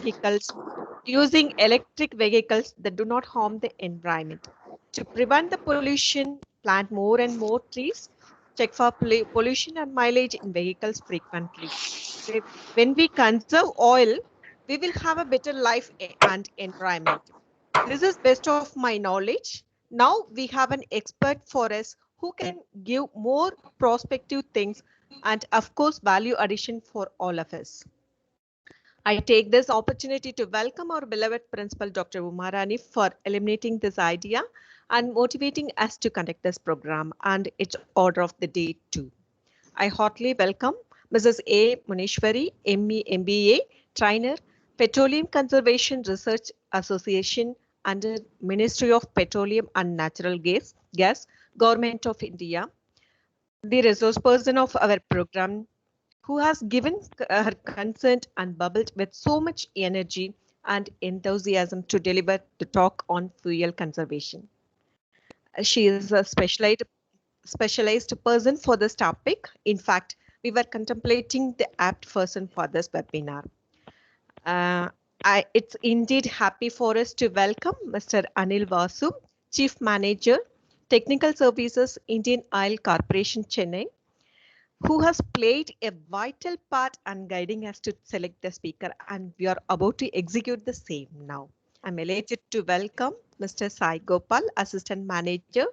vehicles using electric vehicles that do not harm the environment. To prevent the pollution, plant more and more trees, check for pollution and mileage in vehicles frequently. When we conserve oil, we will have a better life and environment. This is best of my knowledge. Now we have an expert for us who can give more prospective things and of course value addition for all of us. I take this opportunity to welcome our beloved principal Dr. Umarani for eliminating this idea and motivating us to conduct this program and its order of the day too. I heartily welcome Mrs. A. Munishwari, ME MBA, trainer, Petroleum Conservation Research Association under Ministry of Petroleum and Natural Gas, Government of India, the resource person of our program, who has given her consent and bubbled with so much energy and enthusiasm to deliver the talk on fuel conservation. She is a specialized person for this topic. In fact, we were contemplating the apt person for this webinar. It's indeed happy for us to welcome Mr. Anil Vasu, Chief Manager, Technical Services, Indian Oil Corporation, Chennai, who has played a vital part in guiding us to select the speaker, and we are about to execute the same now. I'm elated to welcome Mr. Sai Gopal, Assistant Manager,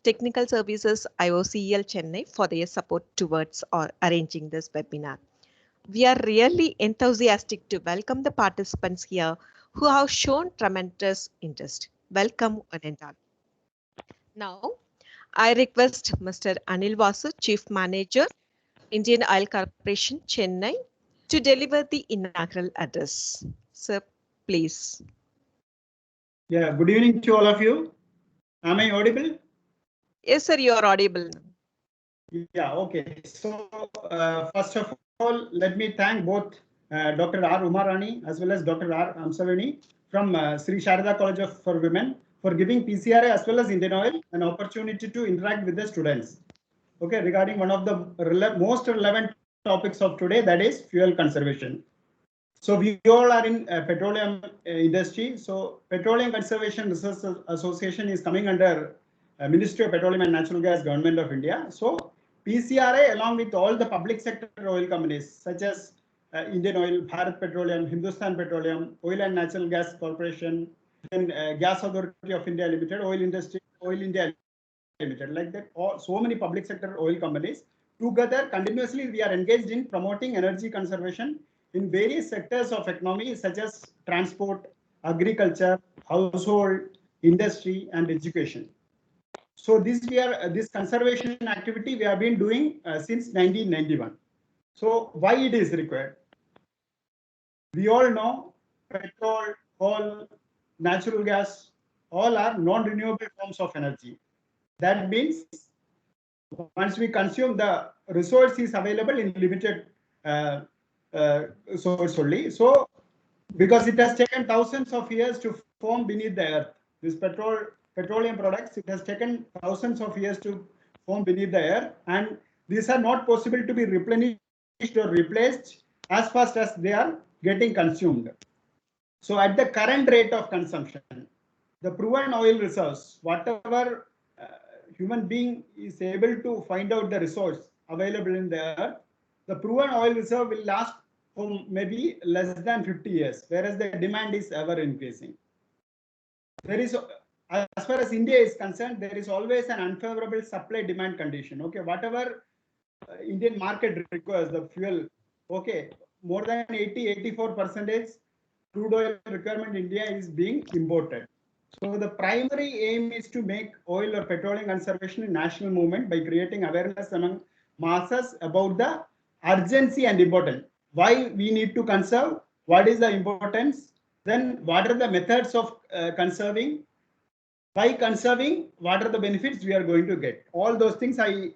Technical Services, IOCL Chennai, for their support towards arranging this webinar. We are really enthusiastic to welcome the participants here who have shown tremendous interest. Welcome, one and all. Now, I request Mr. Anil Vasu, Chief Manager, Indian Oil Corporation, Chennai, to deliver the inaugural address. Sir, please. Yeah, good evening to all of you. Am I audible? Yes, sir, you are audible. Yeah, okay. So, first of all, let me thank both Dr. R. Umarani as well as Dr. R. Amsavani from Sri Sharada College for Women for giving PCRA as well as Indian Oil an opportunity to interact with the students. Okay, regarding one of the most relevant topics of today, that is fuel conservation. So we all are in petroleum industry. So Petroleum Conservation Research Association is coming under Ministry of Petroleum and Natural Gas, Government of India. So PCRA, along with all the public sector oil companies such as Indian Oil, Bharat Petroleum, Hindustan Petroleum, Oil and Natural Gas Corporation, then Gas Authority of India Limited, Oil Industry, Oil India Limited, like that, so many public sector oil companies. Together, continuously, we are engaged in promoting energy conservation in various sectors of economy, such as transport, agriculture, household, industry, and education. So this conservation activity we have been doing since 1991. So why it is required? We all know petrol, coal, natural gas, all are non-renewable forms of energy. That means once we consume, the resource is available in limited source only. So because it has taken thousands of years to form beneath the earth, this petroleum products, it has taken thousands of years to form beneath the earth, and these are not possible to be replenished or replaced as fast as they are getting consumed. So at the current rate of consumption, the proven oil reserves, whatever human being is able to find out the resource available in the earth, the proven oil reserve will last for maybe less than 50 years, whereas the demand is ever increasing. There is, as far as India is concerned, there is always an unfavorable supply-demand condition. Okay, whatever Indian market requires, the fuel, okay, more than 84% crude oil requirement in India is being imported. So the primary aim is to make oil or petroleum conservation a national movement by creating awareness among masses about the urgency and importance. Why we need to conserve, what is the importance, then what are the methods of conserving, by conserving, what are the benefits we are going to get. All those things I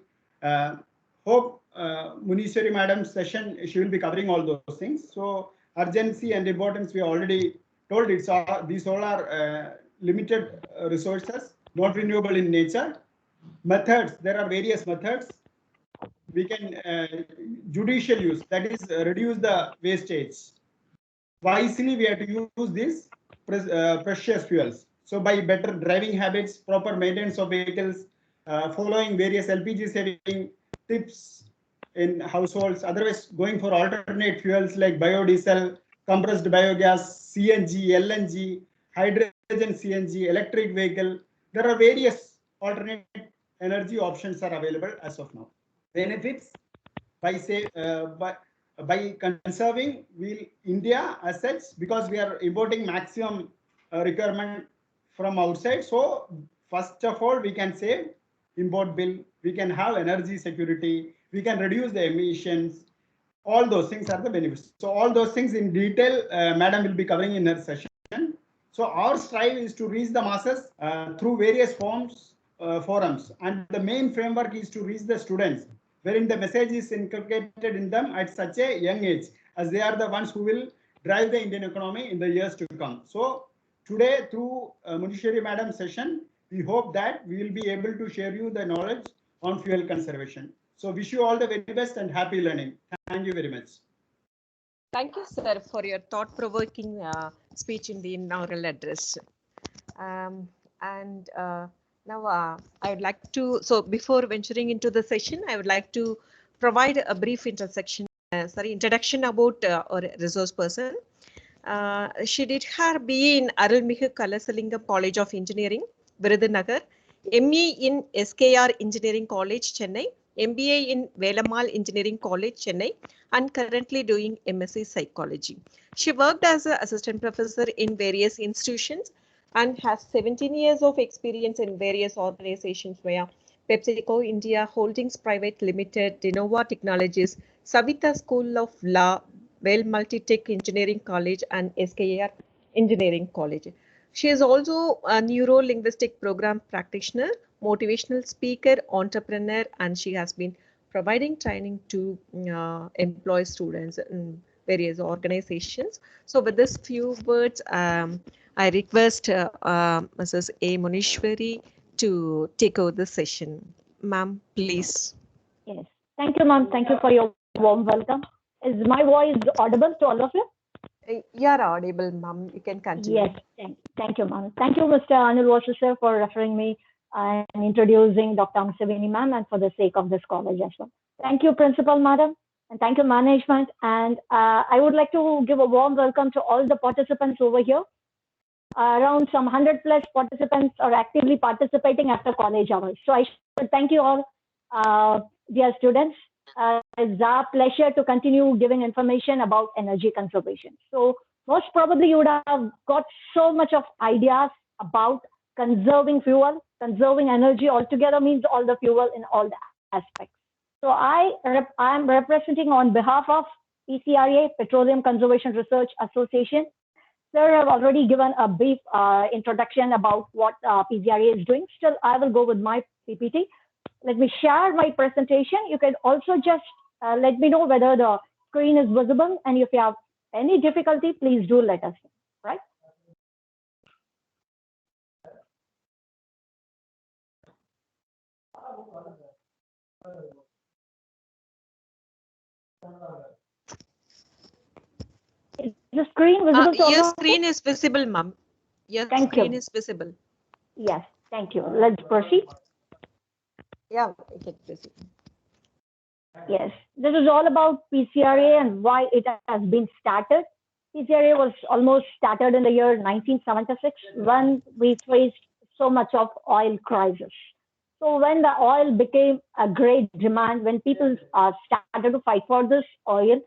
hope Munishwari madam's session, she will be covering all those things. So urgency and importance we already told, these all are limited resources, not renewable in nature. Methods, there are various methods. We can judicial use, that is reduce the wastage. wisely we have to use these precious fuels. So by better driving habits, proper maintenance of vehicles, following various LPG saving tips in households, otherwise going for alternate fuels like biodiesel, compressed biogas, CNG, LNG, hydrogen CNG, electric vehicle. There are various alternate energy options are available as of now. Benefits by say by conserving will India as such, because we are importing maximum requirement from outside. So first of all, we can save import bill, we can have energy security, we can reduce the emissions. All those things are the benefits. So all those things in detail, Madam will be covering in her session. So our strive is to reach the masses through various forums, and the main framework is to reach the students, wherein the message is inculcated in them at such a young age, as they are the ones who will drive the Indian economy in the years to come. So today, through Munishwari Madam's session, we hope that we will be able to share you the knowledge on fuel conservation. So wish you all the very best and happy learning. Thank you very much. Thank you, sir, for your thought-provoking speech in the inaugural address. Now I would like to, so before venturing into the session, I would like to provide a brief introduction about our resource person. She did her BA in Arulmigu Kalasalingam College of Engineering, Virudhunagar, ME in SKR Engineering College, Chennai, MBA in Velamal Engineering College, Chennai, and currently doing MSc Psychology. She worked as an assistant professor in various institutions and has 17 years of experience in various organizations via PepsiCo India Holdings Private Limited, Denova Technologies, Savita School of Law, Well Multitech Engineering College, and SKR Engineering College. She is also a neuro-linguistic program practitioner, motivational speaker, entrepreneur, and she has been providing training to employ students in various organizations. So with this few words, I request Mrs. A. Munishwari to take over the session. Ma'am, please. Yes. Thank you, ma'am. Thank you for your warm welcome. Is my voice audible to all of you? You are audible, ma'am. You can continue. Yes. Thank you, ma'am. Thank you, Mr. Anil Wasser, sir, for referring me and introducing Dr. Amsavini, ma'am, and for the sake of this college as well. Thank you, Principal, madam, and thank you, management. And I would like to give a warm welcome to all the participants over here. Around some 100 plus participants are actively participating after college hours. So I should thank you all, dear students. It's our pleasure to continue giving information about energy conservation. So most probably you would have got so much of ideas about conserving fuel, conserving energy altogether means all the fuel in all the aspects. So I am representing on behalf of PCRA, Petroleum Conservation Research Association. Sir, I've already given a brief introduction about what PCRA is doing. Still, I will go with my PPT. Let me share my presentation. You can also just let me know whether the screen is visible, and if you have any difficulty, please do let us know, right? Is the screen visible? Your screen is visible, ma'am. Your screen is visible. Yes, thank you. Let's proceed. Yeah, we can proceed. Yes, this is all about PCRA and why it has been started. PCRA was almost started in the year 1976 when we faced so much of oil crisis. So when the oil became a great demand, when people started to fight for this oil,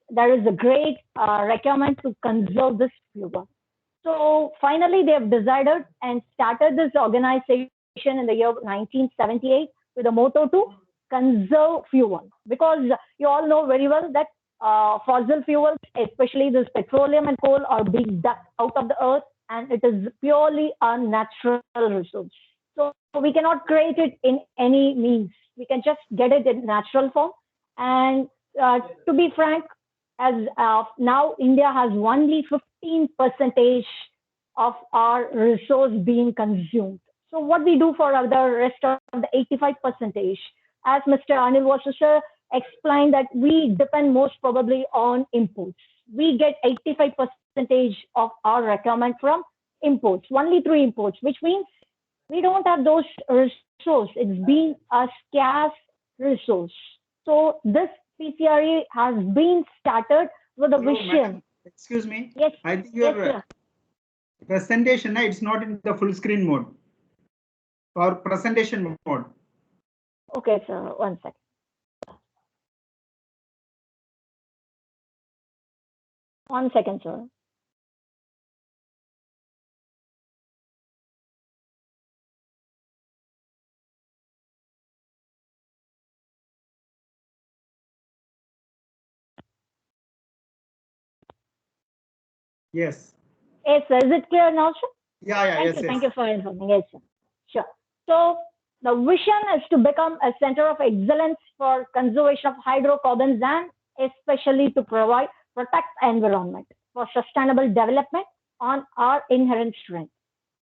there is a great requirement to conserve this fuel. So finally, they have decided and started this organization in the year 1978 with a motto to conserve fuel, because you all know very well that fossil fuels, especially this petroleum and coal, are being dug out of the earth, and it is purely a natural resource. So we cannot create it in any means. We can just get it in natural form. And to be frank, as now India has only 15% of our resource being consumed. So what we do for the rest of the 85%, as Mr. Anil Wasser explained that we depend most probably on imports. We get 85% of our requirement from imports, only through imports, which means we don't have those resources. It's been a scarce resource. So this PCRA has been started with a Hello, vision. madam. Excuse me. Yes. I think Yes, your sir. presentation, it's not in the full screen mode or presentation mode. Okay, sir. 1 second. One second, sir. Yes. Yes, sir. Is it clear now, sir? Yeah, yes, yes. Thank you for informing. Yes, sir. Sure. So the vision is to become a center of excellence for conservation of hydrocarbons and especially to protect the environment for sustainable development on our inherent strength.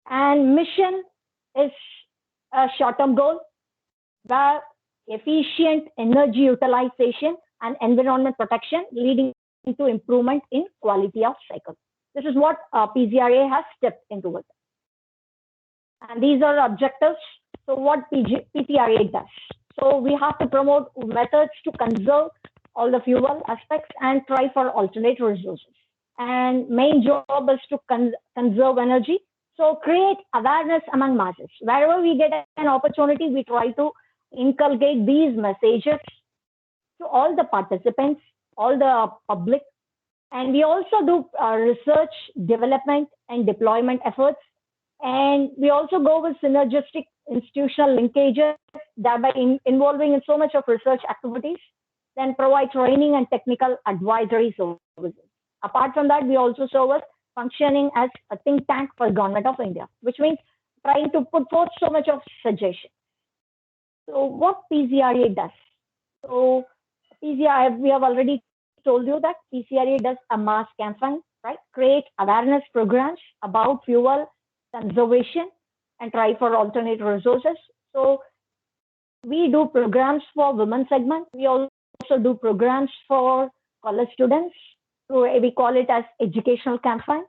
And mission is a short-term goal where efficient energy utilization and environment protection leading to improvement in quality of cycle. This is what PCRA has stepped into it. And these are objectives. So what PCRA does. So we have to promote methods to conserve all the fuel aspects and try for alternate resources. And main job is to conserve energy. So create awareness among masses. Wherever we get an opportunity, we try to inculcate these messages to all the participants, all the public. And we also do research, development, and deployment efforts. And we also go with synergistic institutional linkages, thereby involving in so much of research activities, then provide training and technical advisory services. Apart from that, we also serve as functioning as a think tank for Government of India, which means trying to put forth so much of suggestions. So what PCRA does? So PCRA, we have already told you that PCRA does a mass campaign, right? Create awareness programs about fuel conservation and try for alternate resources. So we do programs for women segment. We also do programs for college students. So we call it as educational campaign.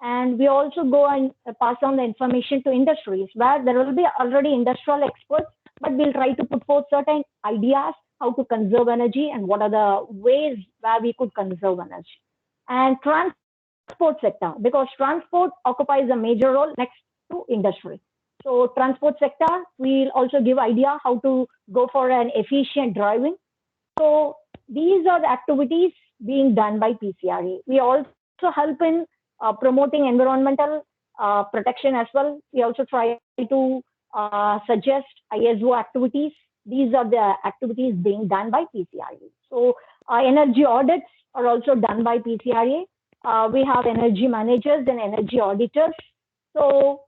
And we also go and pass on the information to industries where there will be already industrial experts, but we'll try to put forth certain ideas how to conserve energy and what are the ways where we could conserve energy. And transport sector, because transport occupies a major role next to industry. So transport sector, we'll also give idea how to go for an efficient driving. So these are the activities being done by PCRA. We also help in promoting environmental protection as well. We also try to suggest ISO activities. These are the activities being done by PCRA. So energy audits are also done by PCRA. We have energy managers and energy auditors. So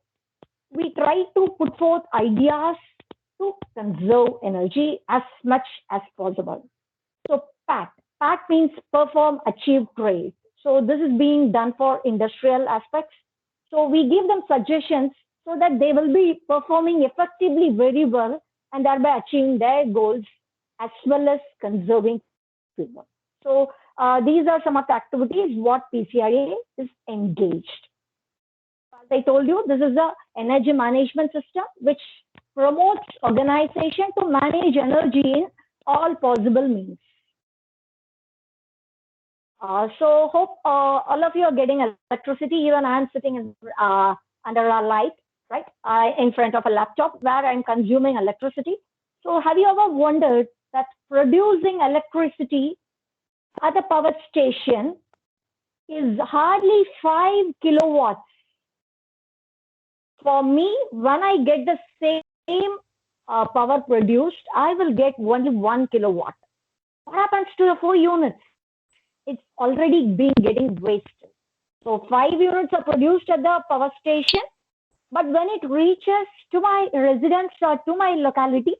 we try to put forth ideas to conserve energy as much as possible. So PAT. PAT means perform, achieve, create. So this is being done for industrial aspects. So we give them suggestions so that they will be performing effectively very well and thereby achieving their goals as well as conserving fuel. So these are some of the activities what PCRA is engaged. As I told you, this is the energy management system which promotes organization to manage energy in all possible means. So hope all of you are getting electricity. Even I am sitting in, under a light, right, in front of a laptop where I'm consuming electricity. So have you ever wondered that producing electricity at a power station is hardly 5 kilowatts? For me, when I get the same power produced, I will get only 1 kilowatt. What happens to the 4 units? It's already been getting wasted. So 5 units are produced at the power station, but when it reaches to my residence or to my locality,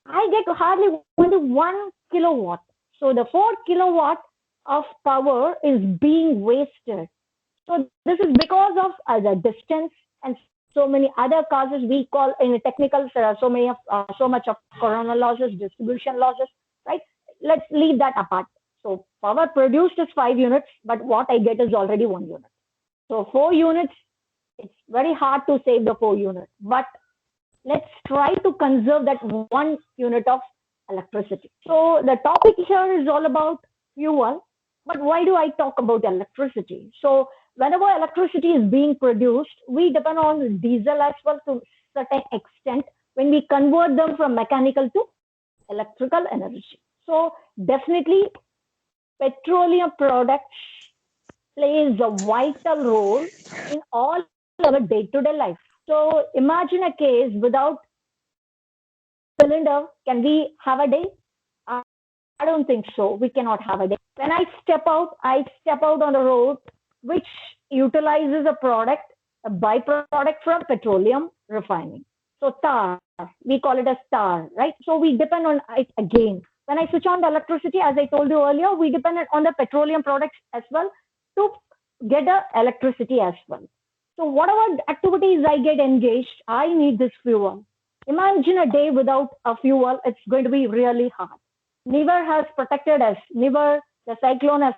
I get hardly only 1 kilowatt. So the 4 kilowatt of power is being wasted. So this is because of the distance and so many other causes we call in technical, so much of corona losses, distribution losses, right? let's leave that apart. So power produced is 5 units, but what I get is already 1 unit. So 4 units, it's very hard to save the 4 units, but let's try to conserve that 1 unit of electricity. So the topic here is all about fuel, but why do I talk about electricity? So whenever electricity is being produced, we depend on diesel as well to a certain extent when we convert them from mechanical to electrical energy. So definitely petroleum products plays a vital role in all our day-to-day life. So imagine a case without cylinder, can we have a day? I don't think so. We cannot have a day. When I step out on the road, which utilizes a product, a byproduct from petroleum refining. So tar, we call it as tar, right? So we depend on it again. When I switch on the electricity, as I told you earlier, we depend on the petroleum products as well to get the electricity as well. So whatever activities I get engaged, I need this fuel. Imagine a day without a fuel, it's going to be really hard. Niver has protected us. Niver, the cyclone has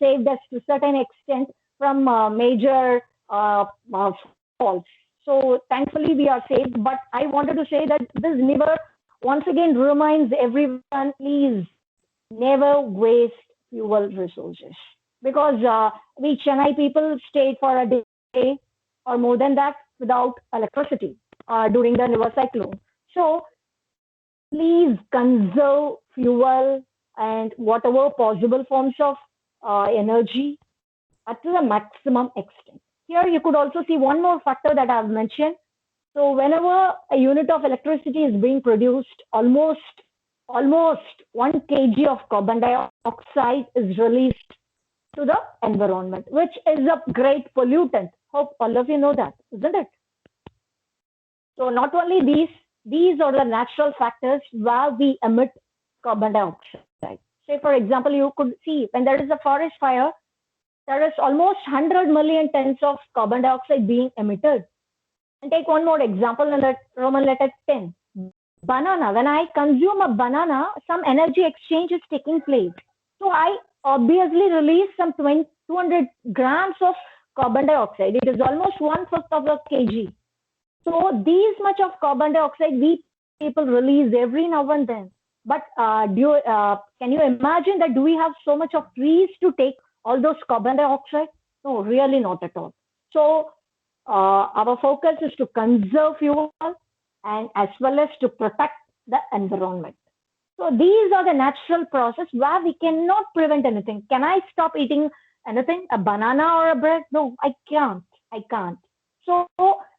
saved us to a certain extent from major faults. So thankfully we are safe. But I wanted to say that this Niver once again reminds everyone, please never waste fuel resources. Because we Chennai people stayed for a day or more than that without electricity during the Niver cyclone. So please conserve fuel and whatever possible forms of energy up to the maximum extent. Here you could also see one more factor that I've mentioned. So whenever a unit of electricity is being produced, almost 1 kg of carbon dioxide is released to the environment, which is a great pollutant. Hope all of you know that, isn't it? So not only these are the natural factors where we emit carbon dioxide. Say, for example, you could see when there is a forest fire, there is almost 100 million tons of carbon dioxide being emitted. And take one more example in the Roman letter 10. Banana. When I consume a banana, some energy exchange is taking place. So I obviously release some 200 grams of carbon dioxide. It is almost 1/5 of a kg. So these much of carbon dioxide we people release every now and then. But can you imagine that do we have so much of trees to take all those carbon dioxide? No, really not at all. So our focus is to conserve fuel and as well as to protect the environment. So these are the natural process where we cannot prevent anything. Can I stop eating anything, a banana or a bread? No, I can't. So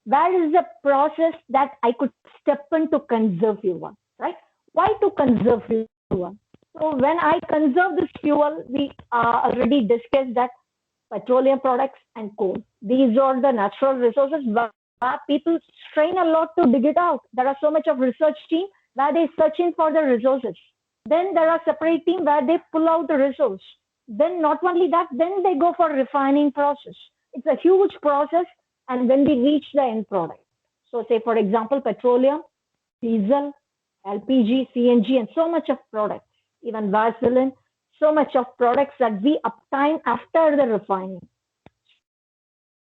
where is the process that I could step in to conserve fuel, right? Why to conserve fuel? So when I conserve this fuel, we already discussed that petroleum products and coal. These are the natural resources where people strain a lot to dig it out. There are so much of research team where they searching for the resources. Then there are separate team where they pull out the resource. Then not only that, then they go for refining process. It's a huge process, and when we reach the end product. So say for example, petroleum, diesel, LPG, CNG, and so much of products, even Vaseline, so much of products that we obtain after the refining.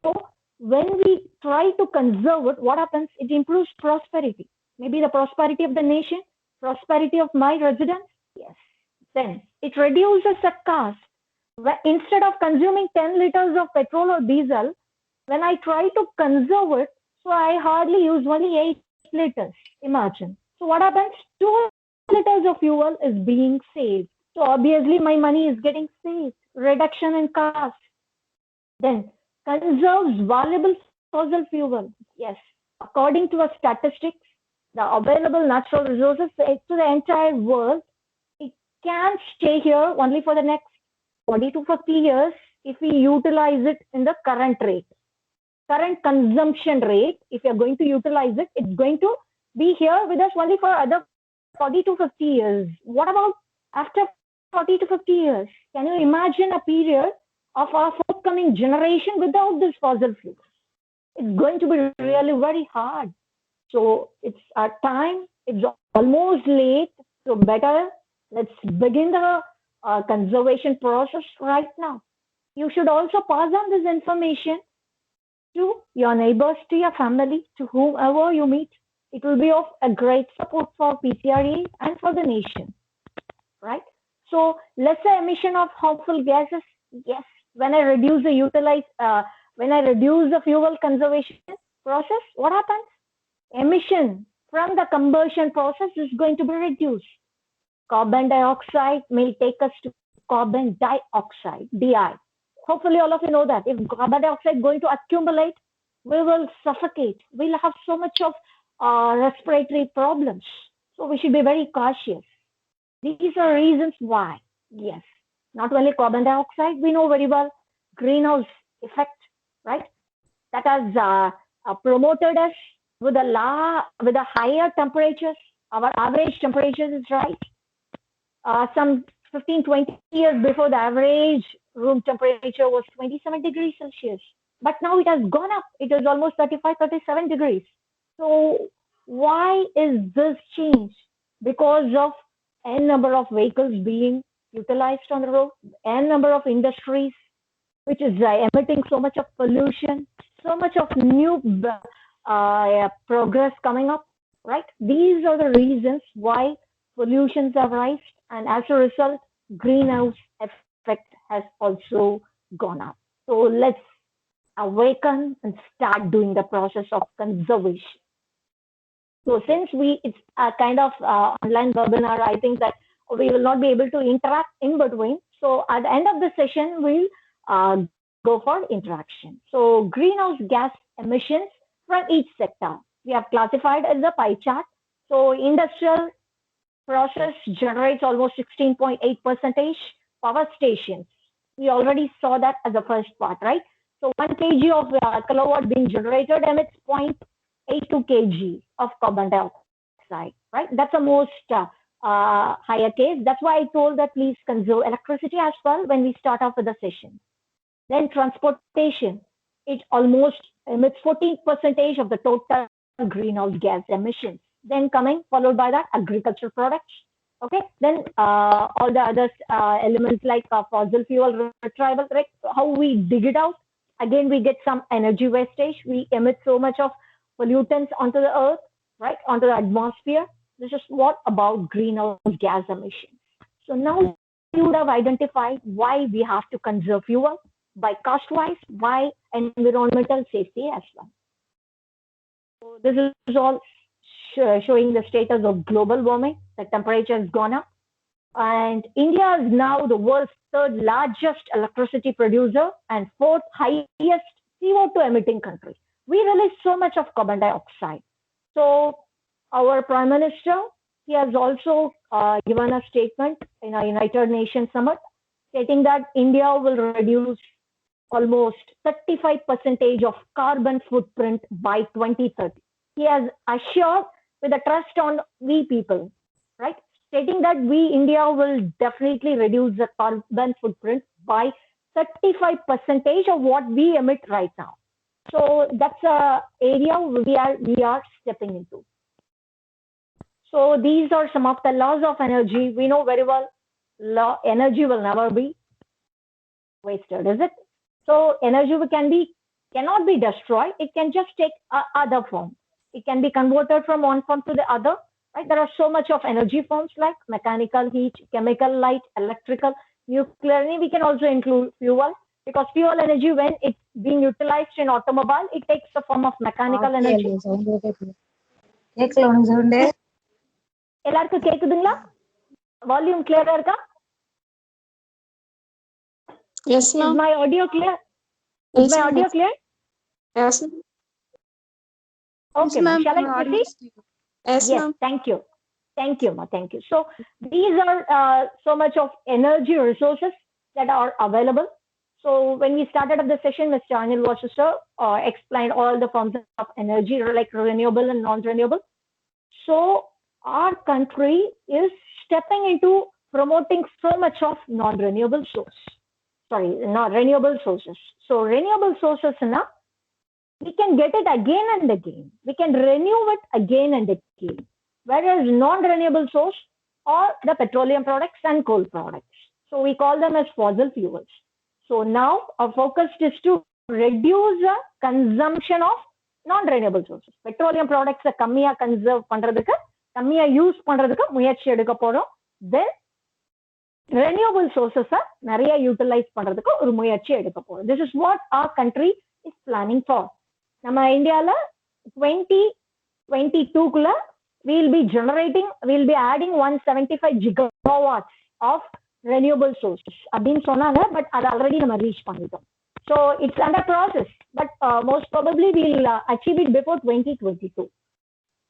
So when we try to conserve it, what happens? It improves prosperity. Maybe the prosperity of the nation, prosperity of my residents. Yes. Then it reduces the cost. Instead of consuming 10 liters of petrol or diesel, when I try to conserve it, so I hardly use only 8 liters. Imagine. So what happens? 2 liters of fuel is being saved. So obviously my money is getting saved. Reduction in cost. Then conserves valuable fossil fuel. Yes. According to a statistics, the available natural resources to the entire world, it can stay here only for the next 40 to 50 years if we utilize it in the current rate. Current consumption rate, if you're going to utilize it, it's going to be here with us only for other 40 to 50 years. What about after 40 to 50 years? Can you imagine a period of our forthcoming generation without this fossil fuels? It's going to be really very hard. So it's our time, it's almost late, so better Let's begin the conservation process right now. You should also pass on this information to your neighbors, to your family, to whomever you meet. It will be of a great support for PCRA and for the nation, right? So lesser emission of harmful gases. Yes, when I reduce the fuel conservation process, what happens? Emission from the combustion process is going to be reduced. Carbon dioxide may take us to carbon dioxide, DI. Hopefully all of you know that. If carbon dioxide is going to accumulate, we will suffocate. We'll have so much of respiratory problems. So we should be very cautious. These are reasons why. Yes, not only carbon dioxide, we know very well greenhouse effect, right? That has promoted us with the higher temperatures. Our average temperature is right. Some 15, 20 years before, the average room temperature was 27 degrees Celsius. But now it has gone up. It is almost 35, 37 degrees. So why is this change? Because of n number of vehicles being utilized on the road, n number of industries, which is emitting so much of pollution, so much of new progress coming up, right? These are the reasons why pollutions have risen, and as a result, greenhouse effect has also gone up. So let's awaken and start doing the process of conservation. So since it's a kind of online webinar, I think that we will not be able to interact in between. So at the end of the session, we'll go for interaction. So greenhouse gas emissions from each sector, we have classified as a pie chart. So industrial process generates almost 16.8%. Power stations, we already saw that as the first part, right? So 1 kg of kilowatt being generated emits 0.82 kg of carbon dioxide, right? That's the most higher case. That's why I told that please conserve electricity as well when we start off with the session. Then transportation, it almost emits 14% of the total greenhouse gas emissions. Then followed by that, agricultural products. Okay, then all the other elements like fossil fuel retrieval, right? How we dig it out. Again, we get some energy wastage. We emit so much of pollutants onto the earth, right? Onto the atmosphere. This is what about greenhouse gas emissions. So now you would have identified why we have to conserve fuel, by cost-wise, by environmental safety as well. So this is all showing the status of global warming. The temperature has gone up. And India is now the world's third largest electricity producer and fourth highest CO2 emitting country. We release so much of carbon dioxide. So our Prime Minister, he has also given a statement in a United Nations Summit stating that India will reduce almost 35% of carbon footprint by 2030. He has assured with a trust on we people, right? Stating that we, India, will definitely reduce the carbon footprint by 35% of what we emit right now. So that's a area we are stepping into. So these are some of the laws of energy. We know very well energy will never be wasted, is it? So energy cannot be destroyed. It can just take other form. It can be converted from one form to the other. Right? There are so much of energy forms like mechanical, heat, chemical, light, electrical, nuclear. And we can also include fuel, because fuel energy, when it's being utilized in automobile, it takes the form of mechanical energy. எல்லாருக்கும் கேக்குதுங்களா? Volume clear இருக்கா? Yes, ma'am. Is my audio clear? Yes, Is my audio clear? Yes. Okay, ma'am. shall I proceed? Yes, Yes, ma'am. thank you. Thank you, ma. Thank you. So these are so much of energy resources that are available. So when we started up the session, Mr. Anil Wasser explained all the forms of energy, like renewable and non-renewable. So our country is stepping into promoting so much of non-renewable source. Sorry, not renewable sources. So renewable sources now, we can get it again and again. We can renew it again and again. Whereas non-renewable source, or the petroleum products and coal products. So we call them as fossil fuels. So now our focus is to reduce the consumption of non-renewable sources. Petroleum products கம்மியா conserve பண்றதுக்கு, கம்மியா use பண்றதுக்கு முயற்சி எடுக்க போறோம். Then renewable sources நிறைய utilise பண்றதுக்கு ஒரு முயற்சி எடுக்க போறோம். This is what our country is planning for. நம்ம இந்தியால 2022 we'll be adding 175 gigawatts of renewable sources அப்படின்னு சொன்னாங்க. பட் அது ஆல்ரெடி நம்ம ரீச் பண்ணிட்டோம். So it's under process, but most probably we'll achieve it before 2022.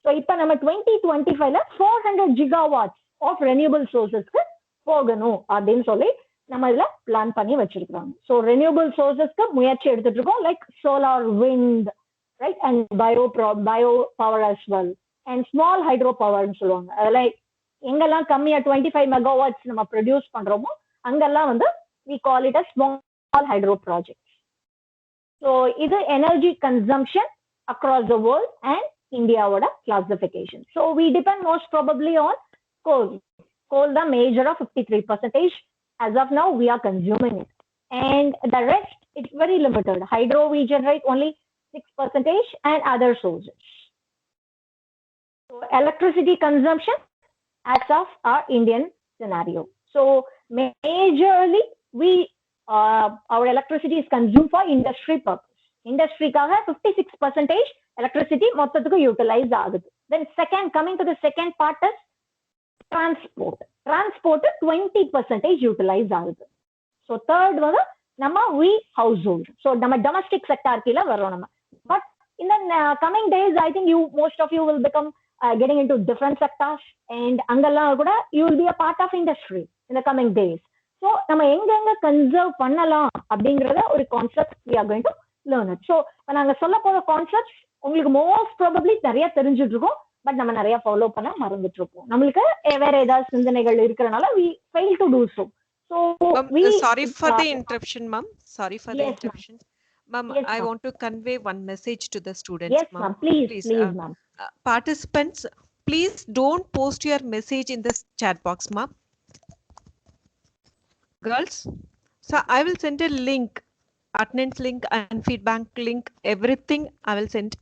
So இப்போ நம்ம 2025 400 gigawatts of renewable sourcesக்கு போகணும் அப்படின்னு சொல்லி நம்ம இதுல பிளான் பண்ணி வச்சிருக்காங்க. ஸோ ரெனியூபிள் சோர்சஸ்க்கு முயற்சி எடுத்துட்டு இருக்கோம், like solar, wind, right, and bio power as well, and small hydro பவர்னு சொல்லுவாங்க. அதெல்லாம் எங்கெல்லாம் கம்மியா 25 மெகாவாட்ஸ் நம்ம ப்ரொடியூஸ் பண்றோமோ அங்கெல்லாம் வந்து we call it as small hydro projects. So இது energy consumption across the world and Indiaவோட classification. So we depend most probably on coal. Coal the major of 53%. As of now we are consuming it, and the rest it's very limited. Hydro we generate only 6% and other sources. So electricity consumption as of our Indian scenario. So majorly we our electricity is consumed for industry purpose. Industry kaga 56% electricity மொத்தத்துக்கு utilize ஆகுது. Then coming to the second part is transport 20% utilize ஆகுது. So third வந்து நம்ம we household, so நம்ம domestic sector கீழ வரோம் நம்ம. But in the coming days I think most of you will become getting into different sectors, and அங்கெல்லாம் கூட you will be a part of industry in the coming days. So நம்ம எங்க conserve பண்ணலாம் அப்படிங்கறத ஒரு concept we are going to learn it. So நாங்க சொல்ல போற கான்செப்ட்ஸ் உங்களுக்கு most probably நிறைய தெரிஞ்சிட்டு இருக்கும், பட் நம்ம நிறைய ஃபாலோ பண்ண மறந்துட்டு இருப்போம். நம்மளுக்கு வேற ஏதாவது சிந்தனைகள் இருக்கிறனால we fail to do so. So sorry for the interruption, ma'am. Sorry for the interruption. Ma'am, yes, I want to convey one message to the students. Yes, ma'am. Please, ma'am. Participants, please don't post your message in the chat box, ma'am. Girls, so I will send a link, attendance link and feedback link, everything I will send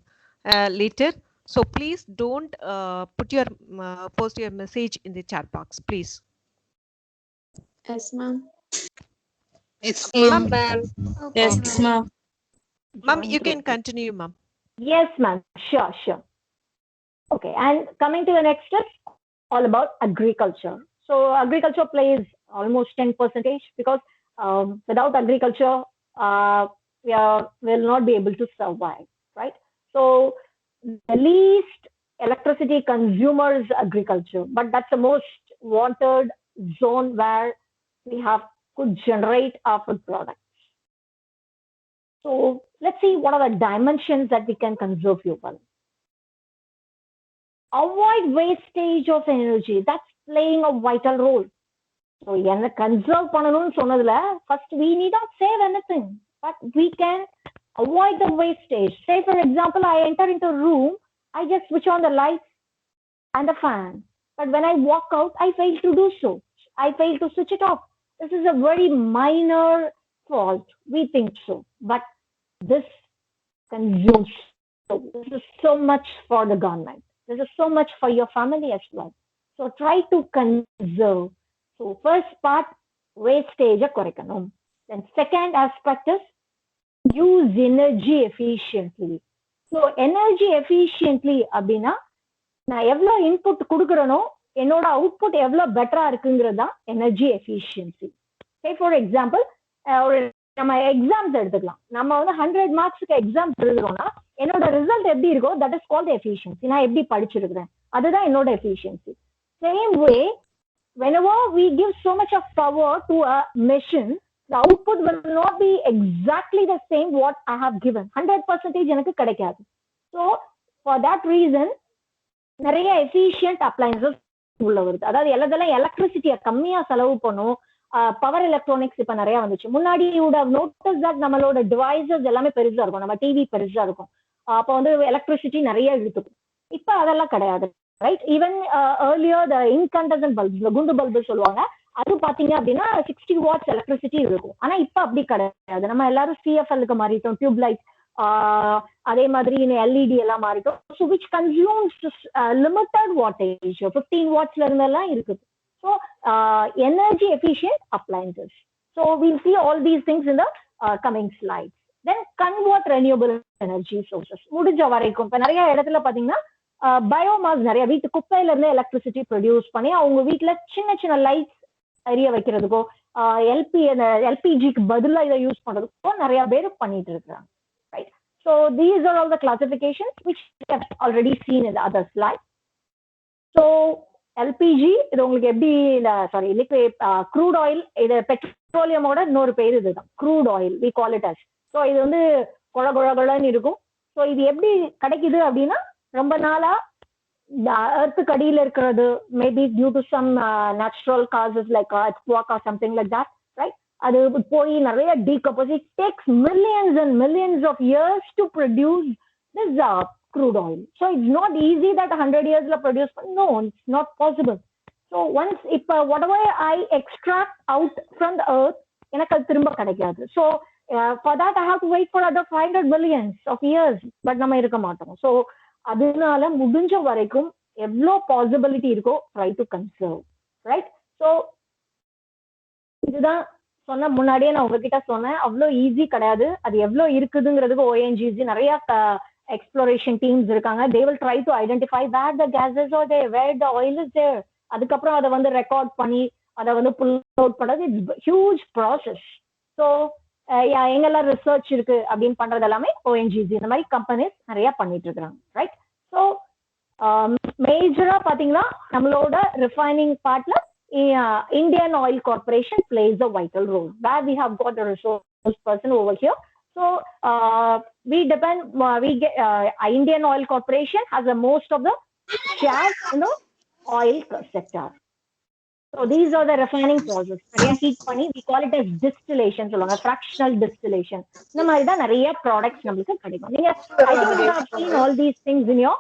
later. So please don't post your message in the chat box, please. Yes, ma'am. Yes, ma'am. Yes, ma'am. Ma'am, you can continue, ma'am. Yes, ma'am. Sure. Okay, and coming to the next step, all about agriculture. So agriculture plays almost 10% because without agriculture, we will not be able to survive, right? So the least electricity consumers agriculture, but that's the most wanted zone where we could generate our food products. So let's see what are the dimensions that we can conserve fuel. Avoid wastage of energy. That's playing a vital role. So என்ன conserve பண்ணணும்னு சொன்னதுல first we need not save anything, but we can avoid the wastage. Say for example, I enter into a room, I just switch on the lights and the fan, but when I walk out, I fail to do so. I fail to switch it off. This is a very minor fault. We think so, but this consumes. So this is so much for the government. This is so much for your family as well. So try to conserve. So first part, wastage குறைக்கணும். Then second aspect is use energy efficiently. So energy efficiently அப்படின்னா நான் எவ்வளவு input கொடுக்குறேனோ என்னோட output எவ்வளவு பெட்டரா இருக்குங்கிறது தான் energy efficiency. Say for example ஒரு நம்ம எக்ஸாம்ஸ் எடுத்துக்கலாம். நம்ம வந்து 100 மார்க்ஸ்க்கு எக்ஸாம்ஸ் எழுதுறோம்னா என்னோட ரிசல்ட் எப்படி இருக்கோ தட் இஸ் கால்ட் எஃபிஷியன்சி. நான் எப்படி படிச்சிருக்கிறேன் அதுதான் என்னோட efficiency. Same way whenever we give so much of power to a machine, the output will not be exactly the same what I have given. 100% எனக்கு கிடைக்காது. So for that reason நிறைய efficient appliances உள்ள வருது. அதாவது எல்லாதெல்லாம் எலக்ட்ரிசிட்டியை கம்மியா செலவு பண்ணும். Power electronics இப்ப நிறைய வந்துச்சு. முன்னாடி would have noticed that நம்மளோட டிவைசஸ் எல்லாமே பெருசா இருக்கும், நம்ம டிவி பெருசா இருக்கும், அப்போ வந்து எலக்ட்ரிசிட்டி நிறைய இழுத்துக்கும். இப்ப அதெல்லாம் கிடையாது. right? Even earlier the incandescent bulbs, the gundu bulb சொல்லுவாங்க, அது பாத்தீங்க அப்படின்னா 60 watts electricity இருக்கும். ஆனா இப்ப அப்படி கிடையாது. நம்ம எல்லாரும் CFL-க்கு மாறிட்டோம், டியூப் லைட், அதே மாதிரி LED எல்லாம் மாறிட்டோம். So which consumes limited wattage, 15 watts ல இருந்தெல்லாம் இருக்குது. So energy efficient appliances. So we'll see all these things in the coming slides. Then convert renewable energy sources. முடிஞ்ச வரைக்கும் இப்ப நிறைய இடத்துல பாத்தீங்கன்னா பயோமாஸ், நிறைய வீட்டு குப்பையில இருந்து எலக்ட்ரிசிட்டி ப்ரொடியூஸ் பண்ணி அவங்க வீட்டுல சின்ன சின்ன லைட்ஸ் எரிய வைக்கிறதுக்கோ, எல்பிஜிக்கு பதிலா இதை யூஸ் பண்றதுக்கோ நிறைய பேர் பண்ணிட்டு இருக்காங்க. Right. So these are all the classifications which we have already seen in the other slide. So LPG இது உங்களுக்கு எப்படி, சாரி லிக்விட் க்ரூட் ஆயில், இது பெட்ரோலியமோட இன்னொரு பேர் இதுதான், crude oil, we call it as. So இது வந்து குழகுழன்னு இருக்கும். ஸோ இது எப்படி கிடைக்குது அப்படின்னா, ரொம்ப நாளா எர்த்துக்கு அடியில் இருக்கிறது, maybe due to some natural causes like earthquake or something like that, right? அது போய் நிறைய decompose. It takes millions and millions of years to produce this crude oil. So it's not easy that 100 years la produce. No, it's not possible. So once if whatever I extract out from the earth, எனக்கு அது திரும்ப கிடைக்காது. So for that I have to wait for other 500 millions of years. But நம்ம இருக்க மாட்டோம். So அதனால முடிஞ்ச வரைக்கும் எவ்வளோ பாசிபிலிட்டி இருக்கோ try to conserve, right? So இதுதான் சொன்ன, முன்னாடியே நான் உங்ககிட்ட சொன்னேன், அவ்வளோ ஈஸி கிடையாது. அது எவ்வளோ இருக்குதுங்கிறதுக்கு ONGC நிறைய எக்ஸ்ப்ளோரேஷன் டீம்ஸ் இருக்காங்க. They will try to identify where the gases are there, where the oil is there. அதுக்கப்புறம் அதை வந்து ரெக்கார்ட் பண்ணி அதை வந்து புல் அவுட் பண்ணுறது இட்ஸ் ஹியூஜ் ப்ராசஸ். ஸோ எங்கெல்லாம் ரிசர்ச் இருக்கு அப்படின்னு பண்றது எல்லாமே ONGC இந்த மாதிரி கம்பெனிஸ் நிறைய பண்ணிட்டு இருக்காங்க, ரைட்? ஸோ மேஜரா பாத்தீங்கன்னா நம்மளோட ரிஃபைனிங் பார்ட்ல Indian oil corporation plays a vital role, where we have got a resource person over here. So Indian oil corporation has the most of the share in the oil sector. So these are the refining process. நிறைய heat பண்ணி we call it as distillation சொல்லுவாங்க, fractional distillation. இந்த மாதிரி தான் நிறைய products நமக்கு கிடைக்கும். நீங்க I think you have seen all these things in your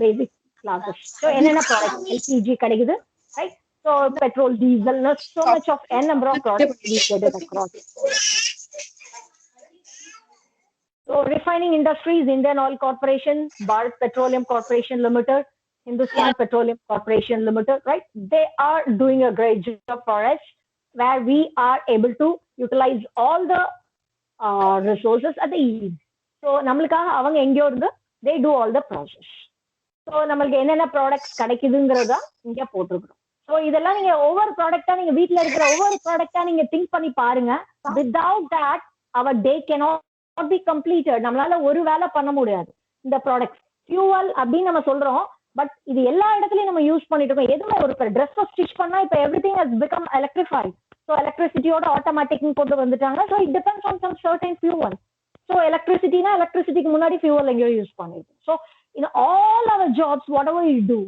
basic classes. So என்னென்ன ப்ராடக்ட் LPG கிடைக்குது, right? So petrol, diesel, so much of n number of products we get it across. So refining industries, Indian Oil Corporation, Bharat Petroleum Corporation Limited, Hindustan Petroleum Corporation Limited, right? They are doing a great job for us, where we are able to utilize all the resources at the ease. So நம்மளுக்காக அவங்க எங்கேயோ இருந்து they do all the process. So நம்மளுக்கு என்னென்ன products கிடைக்குதுங்கிறத இங்க போட்டிருக்கிறோம். So இதெல்லாம் நீங்க ஒவ்வொரு ப்ராடக்டா, நீங்க வீட்டுல இருக்கிற ஒவ்வொரு ப்ராடக்டா நீங்க திங்க் பண்ணி பாருங்க. Without that our day cannot be completed. நம்மளால ஒரு வேலை பண்ண முடியாது. இந்த ப்ராடக்ட்ஸ் ஃபியூவல் அப்படின்னு நம்ம சொல்றோம், பட் இது எல்லா இடத்துலயும் நம்ம யூஸ் பண்ணிட்டு இருக்கோம். எதுவுமே ஒரு ட்ரெஸ் ஸ்டிச் பண்ணா இப்ப everything has become electrified. So எலக்ட்ரிசிட்டியோட ஆட்டோமேட்டிக் கொண்டு வந்துட்டாங்க. So it depends on some certain fuel. So எலக்ட்ரிசிட்டினா எலக்ட்ரிசிட்டிக்கு முன்னாடி ஃபியூவல் எங்கேயோ யூஸ் பண்ணிருக்கோம். So in all our jobs whatever you do,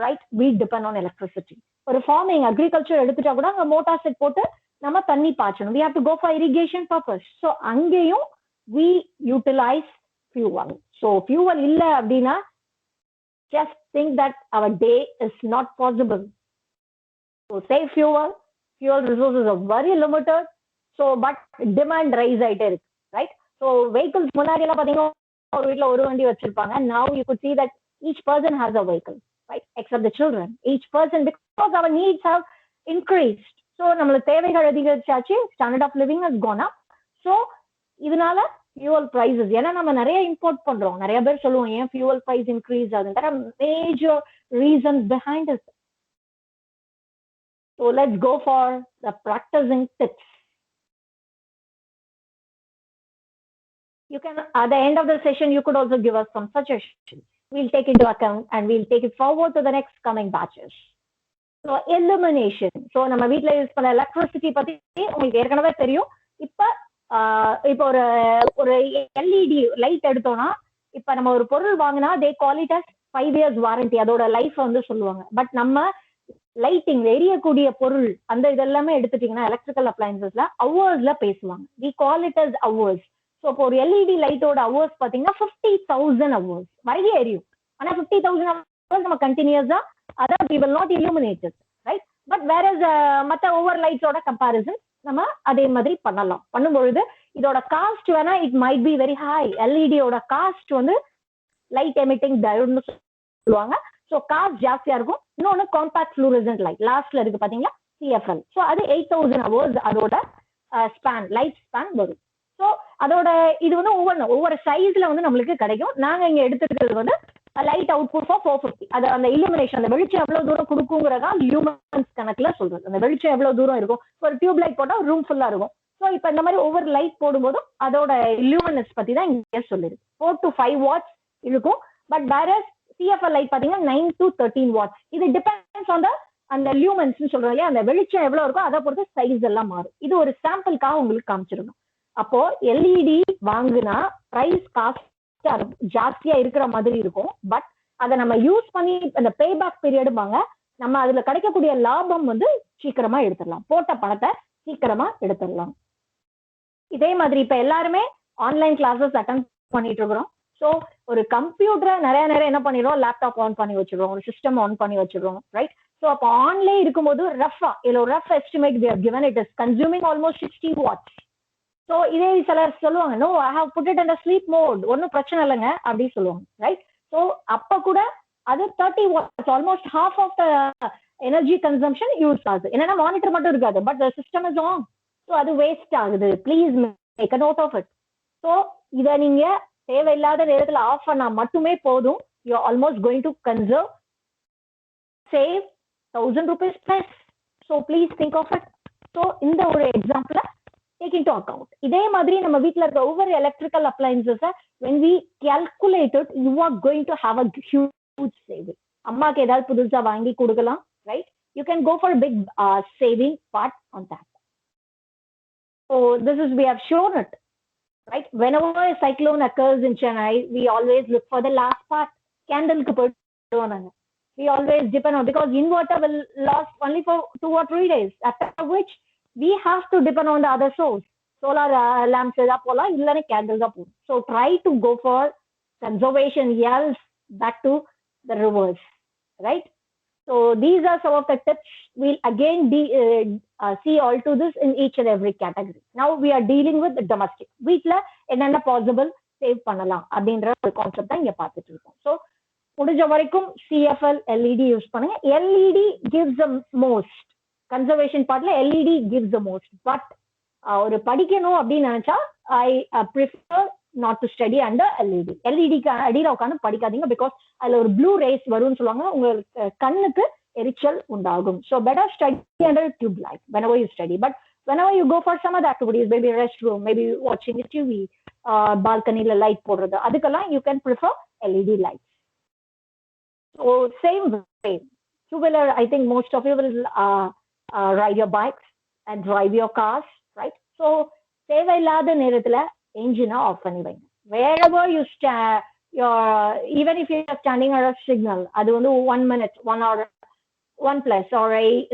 right, we depend on electricity. ஒரு ஃபார்மிங் அக்ரிகல்ச்சர் எடுத்துட்டா கூட அங்க மோட்டார் செட் போட்டு நம்ம தண்ணி பாய்ச்சணும். We have to go for irrigation purpose. So அங்கேயும் we utilise fuel. So fuel இல்லை அப்படின்னா just think that our day is not possible. So save fuel. Fuel resources are very limited. So but demand rise ஆயிட்டே இருக்கு, right? So vehicles முன்னாடி எல்லாம் பாத்தீங்கன்னா ஒரு வீட்டுல ஒரு வண்டி வச்சிருப்பாங்க. Now you could see that each person has a vehicle, right? Except the children. Each person, because our needs have increased. So நம்மளுக்கு தேவைகள் அதிகரிச்சாச்சு, standard of living has gone up. So இதனால fuel prices, ஏன்னா நம்ம நிறைய import பண்றோம். நிறைய பேர் சொல்லுவோம் ஏன் fuel price increase ஆகுது. There are major reasons behind it. So let's go for the practicing tips. You can, at the end of the session, you could also give us some suggestions. We'll take into account and we'll take it forward to the next coming batches. So illumination. So நம்ம வீட்டுல use பண்ண electricity பத்தி உங்களுக்கு ஏற்கனவே தெரியும். இப்போ ஒரு LED light எடுத்தோம்னா, இப்ப நம்ம ஒரு பொருள் வாங்கினா they call it as 5 years warranty, அதோட லைஃப் வந்து சொல்லுவாங்க. பட் நம்ம லைட்டிங் எரியக்கூடிய பொருள் அந்த இதெல்லாமே எடுத்துட்டீங்கன்னா எலக்ட்ரிக்கல் அப்ளையன்சஸ்ல ஹவர்ஸ்ல பேசுவாங்க. We call it as hours. So இப்போ ஒரு எல்இடி லைட்டோட ஹவர்ஸ் பாத்தீங்கன்னா 50,000 ஹவர்ஸ் வரைக்கும் எரியும். ஆனா 50,000 நம்ம கண்டினியூஸா அதை we will not illuminate it, right? But whereas மற்ற ஓவர் லைட்ஸோட கம்பேரிசன் நம்ம அதே மாதிரி பண்ணலாம். பண்ணும்பொழுது இதோட காஸ்ட் வேணா it might be very high. எல்இடியோட காஸ்ட் வந்து லைட் எமிட்டிங் டயோட்னு சொல்லுவாங்க. ஸோ காஸ்ட் ஜாஸ்தியா இருக்கும். இன்னொன்னு காம்பாக்ட் ஃப்ளூரசன்ட் லைட் லாஸ்ட்ல இருக்கு பாத்தீங்களா, CFL. ஸோ அது 8000 hours அதோட ஸ்பேன், லைஃப் ஸ்பேன் வரும். ஸோ அதோட இது வந்து ஒவ்வொரு சைஸ்ல வந்து நம்மளுக்கு கிடைக்கும். நாங்க இங்க எடுத்துக்கிறது வந்து லைட் அவுட்புட் ஃபார் 450. அது அந்த இல்லுமினேஷன், அந்த வெளிச்சம் எவ்வளவு தூரம் கொடுக்குங்கிறதா ஹியூமன்ஸ் கணக்குல சொல்றது. அந்த வெளிச்சம் எவ்வளவு தூரம் இருக்கும், ஒரு டியூப் லைட் போட்டா ரூம் ஃபுல்லா இருக்கும். ஸோ இப்போ இந்த மாதிரி ஒவ்வொரு லைட் போடும்போதும் அதோட இல்லுமினஸ் பத்தி தான் இங்க சொல்லிருக்கு. 4 to 5 watts இருக்கும். பட் வேற CFL லைட் பாத்தீங்கன்னா 9 to 13 watts. இது டிபெண்ட்ஸ் ஆன் அந்த லியூமன்ஸ் சொல்றோம் இல்லையா, அந்த வெளிச்சம் எவ்வளவு இருக்கோ அதை பொறுத்து சைஸ் எல்லாம் மாறும். இது ஒரு சாம்பிளுக்காக உங்களுக்கு காமிச்சிடணும். அப்போ எல்இடி வாங்குனா பிரைஸ் காஸ்ட் ஜாஸ்தியா இருக்கிற மாதிரி இருக்கும். பட் அதை நம்ம யூஸ் பண்ணி அந்த பேபேக் பீரியடுபாங்க, நம்ம அதுல கிடைக்கக்கூடிய லாபம் வந்து சீக்கிரமா எடுத்துடலாம், போட்ட பணத்தை சீக்கிரமா எடுத்துடலாம். இதே மாதிரி இப்ப எல்லாருமே ஆன்லைன் கிளாஸஸ் அட்டன் பண்ணிட்டு இருக்கிறோம். ஸோ ஒரு கம்ப்யூட்டரை நிறைய என்ன பண்ணிடுறோம், லேப்டாப் ஆன் பண்ணி வச்சிடுறோம், ஒரு சிஸ்டம் ஆன் பண்ணி வச்சிடுறோம், ரைட்? ஸோ அப்போ ஆன்லைன் இருக்கும்போது ரஃபா இதுல ஒரு rough estimate we have given, it is consuming almost 60 watts. So இதே சிலர் சொல்லுவாங்க, no I have put it under sleep mode, ஒன்றும் பிரச்சனை இல்லைங்க அப்படி சொல்லுவாங்க, ரைட்? ஸோ அப்போ கூட அது 30 watts, almost half of the energy consumption use ஆகுது. என்னன்னா மானிட்டர் மட்டும் இருக்காது, but the system is on. So அது வேஸ்ட் ஆகுது. Please make a note of it. So இதை நீங்க தேவையில்லாத நேரத்தில் ஆஃப் பண்ணா மட்டுமே போதும். You almost going to conserve, save 1000 rupees plus. So please think of it. So இந்த ஒரு எக்ஸாம்பிள take into account. இதே மாதிரி நம்ம வீட்டில் இருக்க ஒவ்வொரு electrical appliances when we calculate it, you are going to have a huge saving. அம்மாக்கு ஏதாவது புதுசா வாங்கி கொடுக்கலாம், right? You can go for a big saving part on that. So this is, we have shown it, right? Whenever a cyclone occurs in Chennai, we always look for the last part. Candle ku poiduvaanga. We always depend on, because inverter will last only for 2 or 3 days, after which we have to depend on the other source. Solar lamps da pola, illane candles da pola. So try to go for conservation, else back to the reverse, right? So these are some of the tips. We'll again see all to this in each and every category. Now we are dealing with the domestic. வீட்ல என்னென்ன possible save பண்ணலாம் அப்படின்ற ஒரு concept தான் இங்க பார்த்துட்டு இருக்கோம். So முடிஞ்ச வரைக்கும் CFL LED யூஸ் பண்ணுங்க. LED gives the most, conservation பார்ட்ல LED gives the most. But ஒரு படிக்கணும் அப்படின்னு நினைச்சா I prefer not to study under LED. LEDக்கு அடியில் உட்காந்து படிக்காதீங்க, பிகாஸ் அதுல ஒரு ப்ளூ ரேஸ் வரும்னு சொல்லுவாங்க, உங்களுக்கு கண்ணுக்கு எரிச்சல் உண்டாகும். So better study under tube light whenever you study. But whenever you go for some other activities, maybe restroom, maybe watching a TV, பால்கனில லைட் போடுறது, அதுக்கெல்லாம் you can prefer LED lights. So same way, two-wheeler, I think most of you will ride your bikes and drive your cars, right? So தேவையில்லாத நேரத்துல engine of பண்ணி வைங்க. Wherever you stand, even if you are standing at a signal, அது வந்து 1 minute, 1 hour, 1 plus or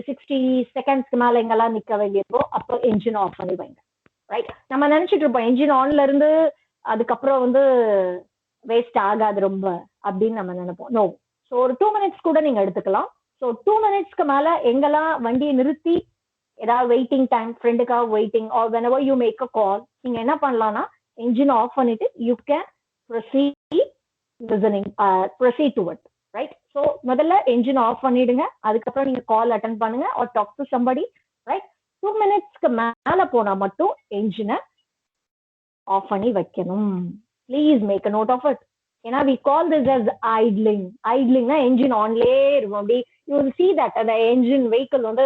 60 seconds மேல எங்கெல்லாம் நிக்க வேண்டியதோ அப்போ engine ஆஃப் பண்ணி வைங்க, ரைட்? நம்ம நினைச்சிட்டு இருப்போம் engine ஆன்ல இருந்து அதுக்கப்புறம் வந்து வேஸ்ட் ஆகாது ரொம்ப அப்படின்னு நம்ம நினைப்போம். நோ. ஸோ ஒரு 2 minutes கூட நீங்க எடுத்துக்கலாம். ஸோ 2 minutesக்கு மேல எங்கெல்லாம் வண்டியை நிறுத்தி ஏதாவது வெயிட்டிங் டைம், ஃப்ரெண்டுக்காக waiting, or whenever you make a call, நீங்க என்ன பண்ணலாம்னா engine ஆஃப் பண்ணிட்டு you can proceed to it, right? So முதல்ல engine ஆஃப் பண்ணிடுங்க, அதுக்கப்புறம் நீங்க கால் அட்டன் பண்ணுங்க or talk to somebody, right? 2 minutesக்கு மேல போனா மட்டும் engine ஆஃப் பண்ணி வைக்கணும். Please make a note of it. ஏன்னா we call this as idling. idlingனா engine ஆன்லயே இருக்கும். அப்படி you will see that அந்த engine vehicle வந்து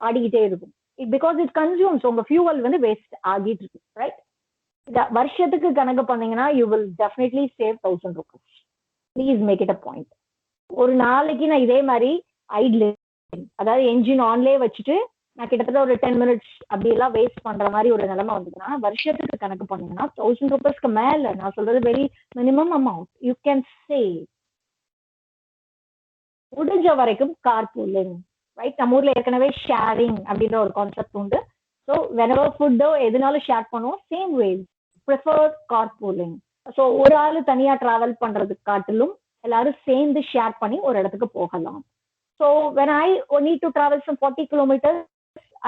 ஆடிக்கிட்டே இருக்கும். because it consumes, உங்க fuel வந்து வேஸ்ட் ஆகிட்டு இருக்கு, ரைட்? வருஷத்துக்கு கணக்கு பண்ணீங்கன்னா you will definitely save 1000 rupees. Please make it a point. ஒரு நாளைக்கு நான் இதே மாதிரி ஐட்லிங், அதாவது என்ஜின் ஆன்லயே வச்சுட்டு நான் கிட்டத்தட்ட ஒரு 10 minutes அப்படி எல்லாம் வேஸ்ட் பண்ற மாதிரி ஒரு நிலைமை வந்ததுன்னா வருஷத்துக்கு கணக்கு பண்ணீங்கன்னா 1000 rupeesக்கு மேல, நான் சொல்றது very minimum amount you can save. முடிஞ்ச வரைக்கும் கார் பூலிங், ரைட்? நம்ம ஊர்ல ஏற்கனவே ஷேரிங் அப்படின்ற ஒரு கான்செப்ட் உண்டு. ஸோ whenever ஃபுட்டோ எதுனாலும் ஷேர் பண்ணுவோம். Same way preferred car pooling. So ஒரு ஆள் தனியா டிராவல் பண்றதுக்கு காட்டிலும் எல்லாரும் சேர்ந்து ஷேர் பண்ணி ஒரு இடத்துக்கு போகலாம். So when I need to travel some 40 kilometers,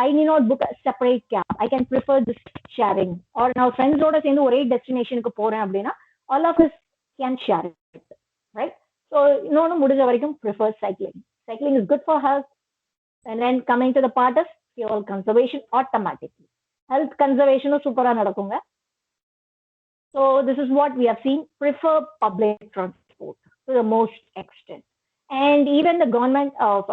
I need not book a separate cab. I can prefer this sharing. Or now friends ஓட சேர்ந்து ஒரே டெஸ்டினேஷனுக்கு போறேன் அப்படின்னா all of us can share it, right? So இன்னொன்று முடிஞ்ச வரைக்கும் prefer cycling. Cycling is good for health. And then coming to the part of fuel conservation automatically. Health conservation சூப்பரா நடக்குங்க. So this is what we have seen. Prefer public transport to the most extent. And even the government of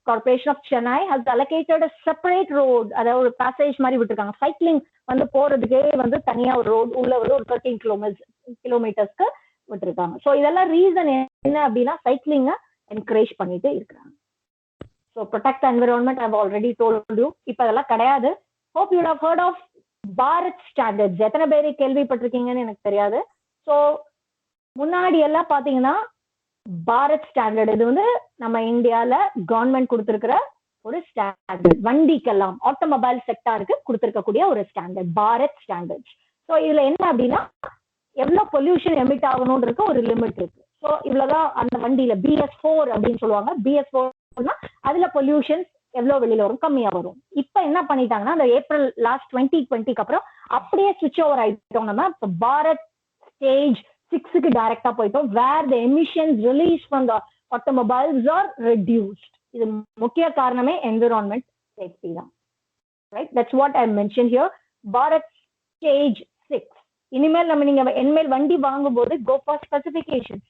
Corporation of Chennai has allocated a separate road, அதாவது passage மாதிரி விட்டுருக்காங்க. Cycling வந்து போறதுக்கே வந்து தனியா ஒரு ரோடு உள்ள ஒரு 13 கிலோமீட்டர்ஸ்க்கு விட்டுருக்காங்க. ஸோ இதெல்லாம் ரீசன் என்ன அப்படின்னா சைக்கிளிங்கை என்கரேஜ் பண்ணிட்டு இருக்கிறாங்க. So protect environment I already told you. இப்போ அதெல்லாம் கிடையாது. Hope you have heard of Bharat standards. எத்தனை பேர் கேள்விப்பட்டிருக்கீங்கன்னு எனக்கு தெரியாது. ஸோ முன்னாடி எல்லாம் பாத்தீங்கன்னா பாரத் ஸ்டாண்டர்ட் இது வந்து நம்ம இந்தியால கவர்மெண்ட் கொடுத்திருக்கிற ஒரு ஸ்டாண்டர்ட். வண்டிக்கெல்லாம் ஆட்டோமொபைல் செக்டாருக்கு கொடுத்திருக்கக்கூடிய ஒரு ஸ்டாண்டர்ட் பாரத் ஸ்டாண்டர்ட். ஸோ இதுல என்ன அப்படின்னா எவ்வளவு பொல்யூஷன் எமிட் ஆகணும்ன்றது ஒரு லிமிட் இருக்கு. ஸோ இவ்வளவுதான் அந்த வண்டியில BS4 அப்படின்னு சொல்லுவாங்க. BS4 அதுல பொல்யூஷன்ஸ் எவ்வளவு வெளியில வரும், கம்மியா வரும். இப்ப என்ன பண்ணிட்டாங்கன்னா அந்த ஏப்ரல் லாஸ்ட் 2020க்கு அப்புறம் அப்படியே ஸ்விட்ச் ஓவர் ஆயிட்டோம். நம்ம பாரத் ஸ்டேஜ் 6க்கு டைரக்டா போயிட்டோம். Where the emissions release from the automobiles are reduced. இது முக்கிய காரணமே என்விரான்மெண்ட் சேஃப்டி தான். Right, that's what I mention here. Bharat stage 6. இனிமேல் நம்ம நீங்க என்மேல் வண்டி வாங்கும் போது கோ ஃபார் ஸ்பெசிபிகேஷன்.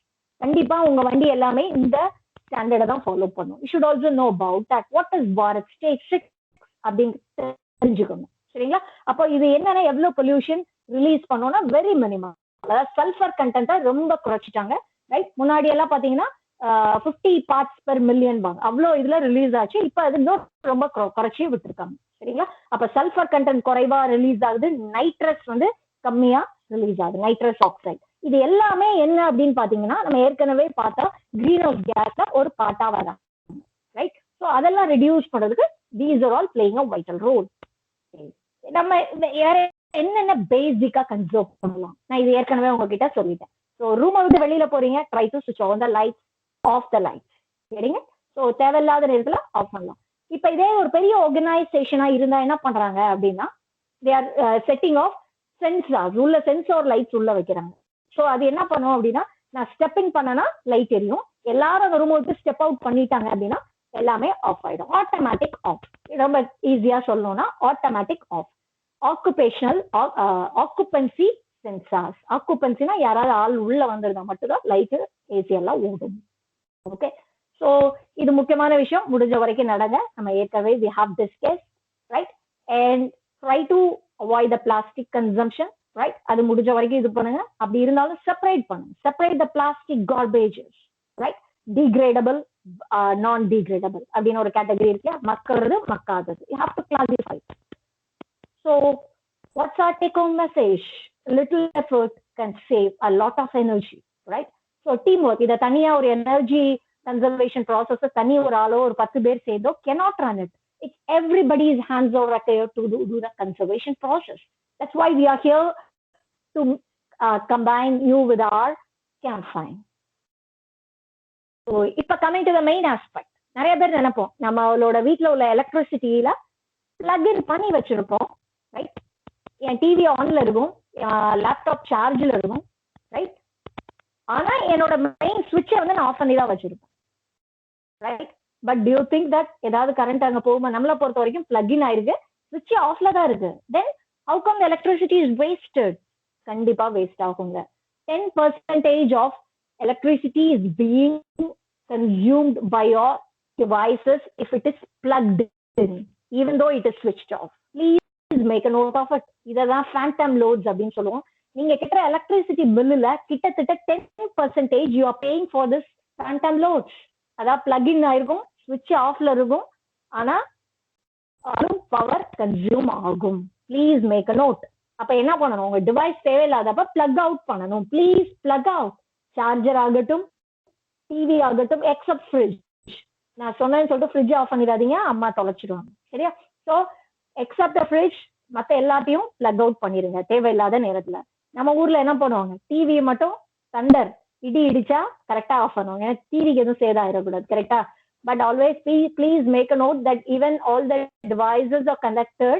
கண்டிப்பா உங்க வண்டி எல்லாமே இந்த ஸ்டாண்டர்டை தான் ஃபாலோ பண்ணும். You should also know about that what is Bharat stage 6 அப்படின்னு தெரிஞ்சுக்கணும். சரிங்களா? அப்போ இது என்னன்னா எவ்வளவு பொல்யூஷன் ரிலீஸ் பண்ணோம்னா வெரி மினிமம். அதாவது சல்ஃபர் கண்டென்ட்டை ரொம்ப குறைச்சிட்டாங்க. ரைட், முன்னாடி எல்லாம் பாத்தீங்கன்னா 50 பார்ட்ஸ் பெர் மில்லியன் வாங்க அவ்வளோ இதுல ரிலீஸ் ஆச்சு. இப்ப அது இன்னும் ரொம்ப குறைச்சி விட்டுருக்காங்க. சரிங்களா? அப்ப சல்ஃபர் கண்டென்ட் குறைவா ரிலீஸ் ஆகுது, நைட்ரஸ் வந்து கம்மியா ரிலீஸ் ஆகுது, நைட்ரஸ் ஆக்சைடு. இது எல்லாமே என்ன அப்படின்னு பாத்தீங்கன்னா நம்ம ஏற்கனவே பார்த்தா கிரீன் ஹவுஸ் கேஸ்ல ஒரு பார்ட்டா வராங்க. ரைட், ஸோ அதெல்லாம் ரெடியூஸ் பண்றதுக்கு these are all playing a vital role. நம்ம என்னென்ன பேசிக்கா கன்சர்வ் பண்ணலாம் நான் இது ஏற்கனவே உங்ககிட்ட சொல்லிட்டேன். ஸோ ரூமை விட்டு வெளியில போறீங்க, ட்ரை டு ஸ்விட்ச் on the lights, off the lights. சரிங்க? ஸோ தேவையில்லாத நேரத்துல ஆஃப் பண்ணலாம். இப்ப இதே ஒரு பெரிய ஆர்கனைசேஷனா இருந்தா என்ன பண்றாங்க அப்படின்னா they are setting of sensor உள்ள சென்சார் லைட்ஸ் உள்ள வைக்கிறாங்க. ஸோ அது என்ன பண்ணும் அப்படின்னா நான் ஸ்டெப்பிங் பண்ணனா லைட் எரியும், எல்லாரும் அந்த ரூம் விட்டு ஸ்டெப் அவுட் பண்ணிட்டாங்க அப்படின்னா எல்லாமே ஆஃப் ஆயிடும். Automatic off. ரொம்ப ஈஸியா சொல்லணும்னா automatic off. Occupational occupancy sensors. ஆக்குபென்சினா யாராவது ஆள் உள்ள வந்திருந்தா மட்டும்தான் லைட்டு ஏசி எல்லாம் ஓடும். ஓகே, ஸோ இது முக்கியமான விஷயம். முடிஞ்ச வரைக்கும் நடங்க. நம்ம ஏற்கனவே we have discussed, right? And try to avoid the plastic consumption, right? அது முடிஞ்ச வரைக்கும் இது பண்ணுங்க. அப்படி இருந்தாலும் செப்பரேட் பண்ணுங்க. Separate the plastic garbages, right? Degradable, non-degradable அப்படின்னு ஒரு கேட்டகரி இருக்கு. மக்கிறது மக்காதது. You have to classify. So what's our take-home message? Little effort can save a lot of energy, right? So teamwork. இதை தனியா ஒரு எனர்ஜி கன்சர்வேஷன் ப்ராசஸ் தனி ஒரு ஆளோ ஒரு 10 பேர் சேர்ந்தோ cannot run it. It's everybody's hands are required to do the conservation process. That's why we are here to combine you with our campaign. So இப்ப coming to the main aspect. நிறைய பேர் நினைப்போம் நம்மளோட வீட்டுல உள்ள எலக்ட்ரிசிட்டியில பிளக் இன் பண்ணி வச்சிருப்போம். Right, என் TV ஆன்ல இருக்கும், லேப்டாப் சார்ஜ்ல இருக்கும். ரைட், ஆனா என்னோட மெயின் ஸ்விட்சை வந்து நான் ஆஃப் பண்ணி தான் வச்சிருப்பேன். Right, but do you think that ஏதாவது கரண்ட் அங்க போகும்போது நம்மளை பொறுத்த வரைக்கும் பிளக் இன் ஆயிருக்கு, ஸ்விட்ச் ஆஃப்ல தான் இருக்கு. Then how come electricity is wasted? கண்டிப்பா வேஸ்ட் ஆகுங்க. 10% of electricity is being consumed by your devices if it is plugged in, even though it is switched off. Please make a note of it. இததான் phantom loads அப்படின்னு சொல்லுவோம். நீங்க கிட்ட electricity பில்லுல கிட்டத்தட்ட 10% you are paying for this phantom loads. அதான் plug in ஆயிருக்கும், ஸ்விட்ச் ஆஃப்ல இருக்கும், ஆனா பவர் கன்சியூம் ஆகும். Please make a note. அப்ப என்ன பண்ணணும், உங்க டிவைஸ் தேவையில்லாதப்ப பிளக் அவுட் பண்ணணும். Please plug out. சார்ஜர் ஆகட்டும், டிவி ஆகட்டும், எக்ஸப்ட் ஃப்ரிட்ஜ். நான் சொன்னேன்னு சொல்லிட்டு ஃப்ரிட்ஜ் ஆஃப் பண்ணிடாதீங்க, அம்மா தொலைச்சிடுவாங்க. சரியா? ஸோ எக்ஸப்ட் ஃப்ரிட்ஜ் மற்ற எல்லாத்தையும் பிளக் அவுட் பண்ணிருங்க தேவையில்லாத நேரத்துல. நம்ம ஊர்ல என்ன பண்ணுவாங்க, டிவி மட்டும் தண்டர் இடி இடிச்சா கரெக்டா ஆஃப் பண்ணுவோம், ஏன்னா டிவிக்கு எதுவும் சேதம் ஆயிடக்கூடாது, கரெக்டா? But always please make a note that even all the devices are connected.